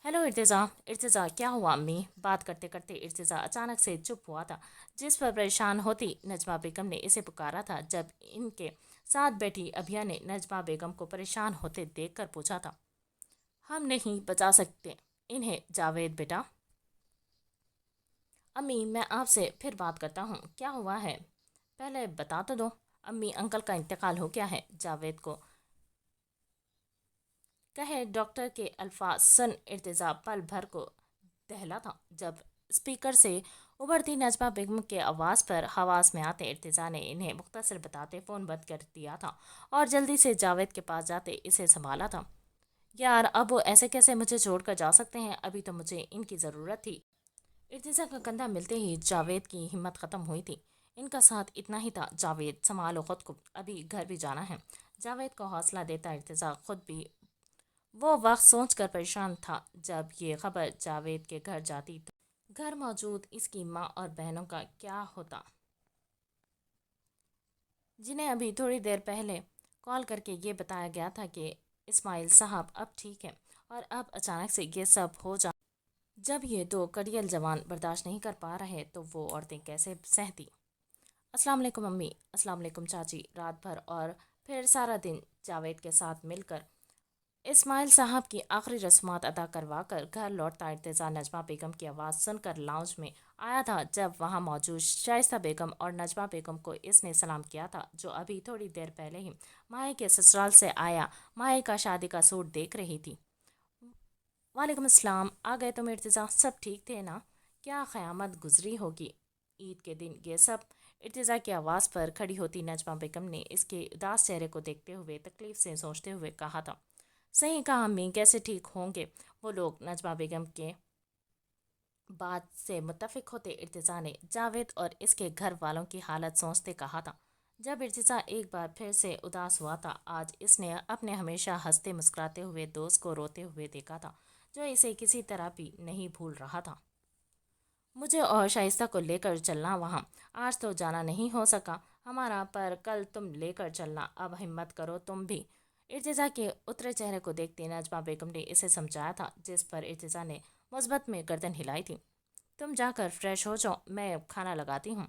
ہیلو ارتضیٰ، کیا ہوا امی؟ بات کرتے کرتے ارتضیٰ اچانک سے چپ ہوا تھا، جس پر پریشان ہوتی نجمہ بیگم نے اسے پکارا تھا۔ جب ان کے ساتھ بیٹھی ابھیا نے نجمہ بیگم کو پریشان ہوتے دیکھ کر پوچھا تھا، ہم نہیں بچا سکتے انہیں جاوید بیٹا؟ امی، میں آپ سے پھر بات کرتا ہوں۔ کیا ہوا ہے پہلے بتا تو دو۔ امی، انکل کا انتقال ہو گیا ہے۔ جاوید کو کہے ڈاکٹر کے الفاظ سن ارتضیٰ پل بھر کو دہلا تھا۔ جب اسپیکر سے ابھرتی نجمہ بیگم کے آواز پر حواس میں آتے ارتضیٰ نے انہیں مختصر بتاتے فون بند کر دیا تھا اور جلدی سے جاوید کے پاس جاتے اسے سنبھالا تھا۔ یار، اب وہ ایسے کیسے مجھے چھوڑ کر جا سکتے ہیں؟ ابھی تو مجھے ان کی ضرورت تھی۔ ارتضیٰ کا کندھا ملتے ہی جاوید کی ہمت ختم ہوئی تھی۔ ان کا ساتھ اتنا ہی تھا۔ جاوید، سنبھالو خود کو، ابھی گھر بھی جانا ہے۔ جاوید کو حوصلہ دیتا ارتضیٰ خود بھی وہ وقت سوچ کر پریشان تھا جب یہ خبر جاوید کے گھر جاتی تو گھر موجود اس کی ماں اور بہنوں کا کیا ہوتا، جنہیں ابھی تھوڑی دیر پہلے کال کر کے یہ بتایا گیا تھا کہ اسماعیل صاحب اب ٹھیک ہے، اور اب اچانک سے یہ سب ہو جا۔ جب یہ 2 کڑیل جوان برداشت نہیں کر پا رہے تو وہ عورتیں کیسے سہتی؟ السلام علیکم امی۔ السلام علیکم چاچی۔ رات بھر اور پھر سارا دن جاوید کے ساتھ مل کر اسماعیل صاحب کی آخری رسومات ادا کروا کر گھر لوٹتا ارتضیٰ نجمہ بیگم کی آواز سن کر لاؤنج میں آیا تھا۔ جب وہاں موجود شائستہ بیگم اور نجمہ بیگم کو اس نے سلام کیا تھا، جو ابھی تھوڑی دیر پہلے ہی ماہی کے سسرال سے آیا ماہی کا شادی کا سوٹ دیکھ رہی تھی۔ وعلیکم السلام، آ گئے تم ارتضیٰ؟ سب ٹھیک تھے نا؟ کیا قیامت گزری ہوگی عید کے دن یہ سب؟ ارتضیٰ کی آواز پر کھڑی ہوتی نجمہ بیگم نے اس کے اداس چہرے کو دیکھتے ہوئے تکلیف سے سوچتے ہوئے کہا تھا۔ صحیح کہا امی، کیسے ٹھیک ہوں گے وہ لوگ؟ نجمہ بیگم کے बात से मुत्तफिक होते इर्तिज़ा ने जावेद और इसके घर वालों की हालत सोचते कहा था। जब इर्तिज़ा एक बार फिर से उदास हुआ था, आज इसने अपने हमेशा हंसते मुस्कुराते हुए दोस्त को रोते हुए देखा था, जो इसे किसी तरह भी नहीं भूल रहा था। मुझे और शाइस्ता को लेकर चलना वहाँ। आज तो जाना नहीं हो सका हमारा, पर कल तुम लेकर चलना। अब हिम्मत करो तुम भी। इर्तिज़ा के उतरे चेहरे को देखते नजमा बेगम ने इसे समझाया था, जिस पर इर्तिज़ा ने मुस्बत में गर्दन हिलाई थी। तुम जाकर फ्रेश हो जाओ, मैं खाना लगाती हूँ।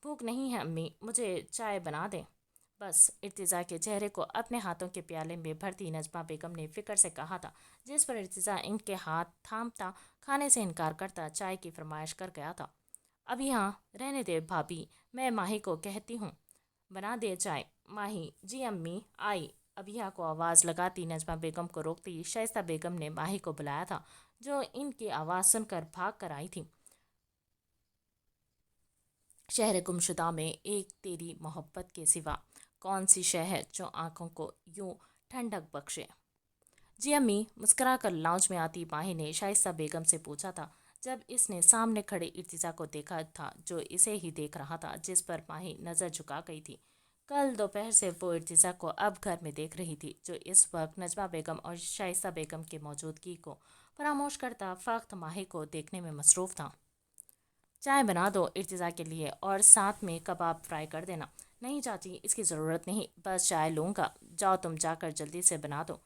भूख नहीं है अम्मी, मुझे चाय बना दें। बस। इर्तिज़ा के चेहरे को अपने हाथों के प्याले में भरती नजमा बेगम ने फिक्र से कहा था, जिस पर इर्तिज़ा इनके हाथ थामता खाने से इनकार करता चाय की फरमाइश कर गया था। अब यहाँ रहने दे भाभी, मैं माही को कहती हूँ बना दे चाय। माही जी अम्मी आई। अबिया को आवाज़ लगाती नजमा बेगम को रोकती शाइस्ता बेगम ने माही को बुलाया था, जो इनकी आवाज़ सुनकर भाग कर आई थी। शहर गुमशुदा में एक तेरी मोहब्बत के सिवा कौन सी शय है जो आंखों को यूं ठंडक बख्शे। जी अम्मी, मुस्कुरा कर लाउंज में आती माही ने शाइस्ता बेगम से पूछा था, जब इसने सामने खड़े इर्तिजा को देखा था, जो इसे ही देख रहा था, जिस पर माही नज़र झुका गई थी। कल दोपहर से वो इर्तिजा को अब घर में देख रही थी, जो इस वक्त नजमा बेगम और शाइस्ता बेगम की मौजूदगी को फरामोश करता फ़क्त माही को देखने में मसरूफ़ था। चाय बना दो इर्तिज़ा के लिए और साथ में कबाब फ्राई कर देना। नहीं चाची, इसकी ज़रूरत नहीं, बस चाय लूँगा। जाओ तुम जाकर जल्दी से बना दो।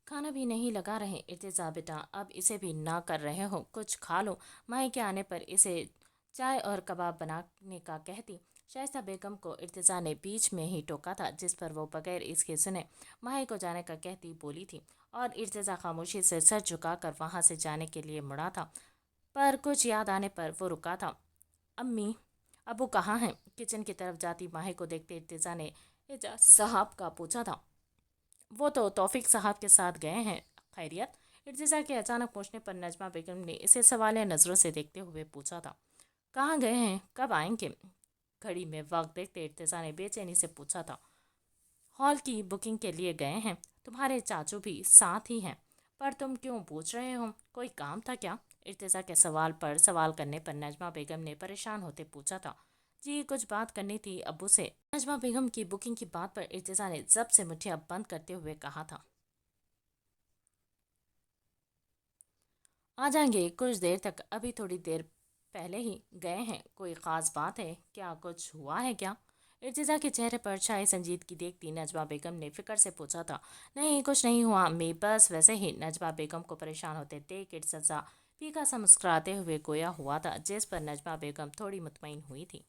खाना भी नहीं लगा रहे इर्तिज़ा बेटा, अब इसे भी ना कर रहे हो, कुछ खा लो। माही के आने पर इसे चाय और कबाब बनाने का कहती शाइस्ता बेगम को इर्तिज़ा ने बीच में ही टोका था, जिस पर वो बगैर इसके सुने माही को जाने का कहती बोली थी, और इर्तिज़ा खामोशी से सर झुकाकर वहाँ से जाने के लिए मुड़ा था, पर कुछ याद आने पर वो रुका था। अम्मी, अबू कहाँ हैं? किचन की तरफ जाती माही को देखते इर्तिज़ा ने एजाज साहब का पूछा था। वो तो तौफीक साहब के साथ गए हैं। खैरियत? इर्तिज़ा के अचानक पूछने पर नजमा बेगम ने इसे सवालिया नज़रों से देखते हुए पूछा था। कहाँ गए हैं? कब आएंगे? घड़ी में वक्त देखते इर्तिज़ा ने बेचैनी से पूछा था। हॉल की बुकिंग के लिए गए हैं। तुम्हारे चाचू भी साथ ही हैं। पर तुम क्यों पूछ रहे हो? कोई काम था क्या? इर्तिज़ा के सवाल पर सवाल करने पर नजमा बेगम ने परेशान होते पूछा था। जी, कुछ बात करनी थी अब्बू से। नजमा बेगम की बुकिंग की बात पर इर्तिज़ा ने जब से मुठ्ठियां बंद करते हुए कहा था। आ जाएंगे कुछ देर तक, अभी थोड़ी देर पहले ही गए हैं। कोई ख़ास बात है क्या? कुछ हुआ है क्या? इर्तिज़ा के चेहरे पर छाई संजीदगी देखती नजमा बेगम ने फिक्र से पूछा था। नहीं, कुछ नहीं हुआ अम्मी, बस वैसे ही। नजमा बेगम को परेशान होते देख इर्तिज़ा फीका सा मुस्कुराते हुए गोया हुआ था, जिस पर नजमा बेगम थोड़ी मुतमईन हुई थी।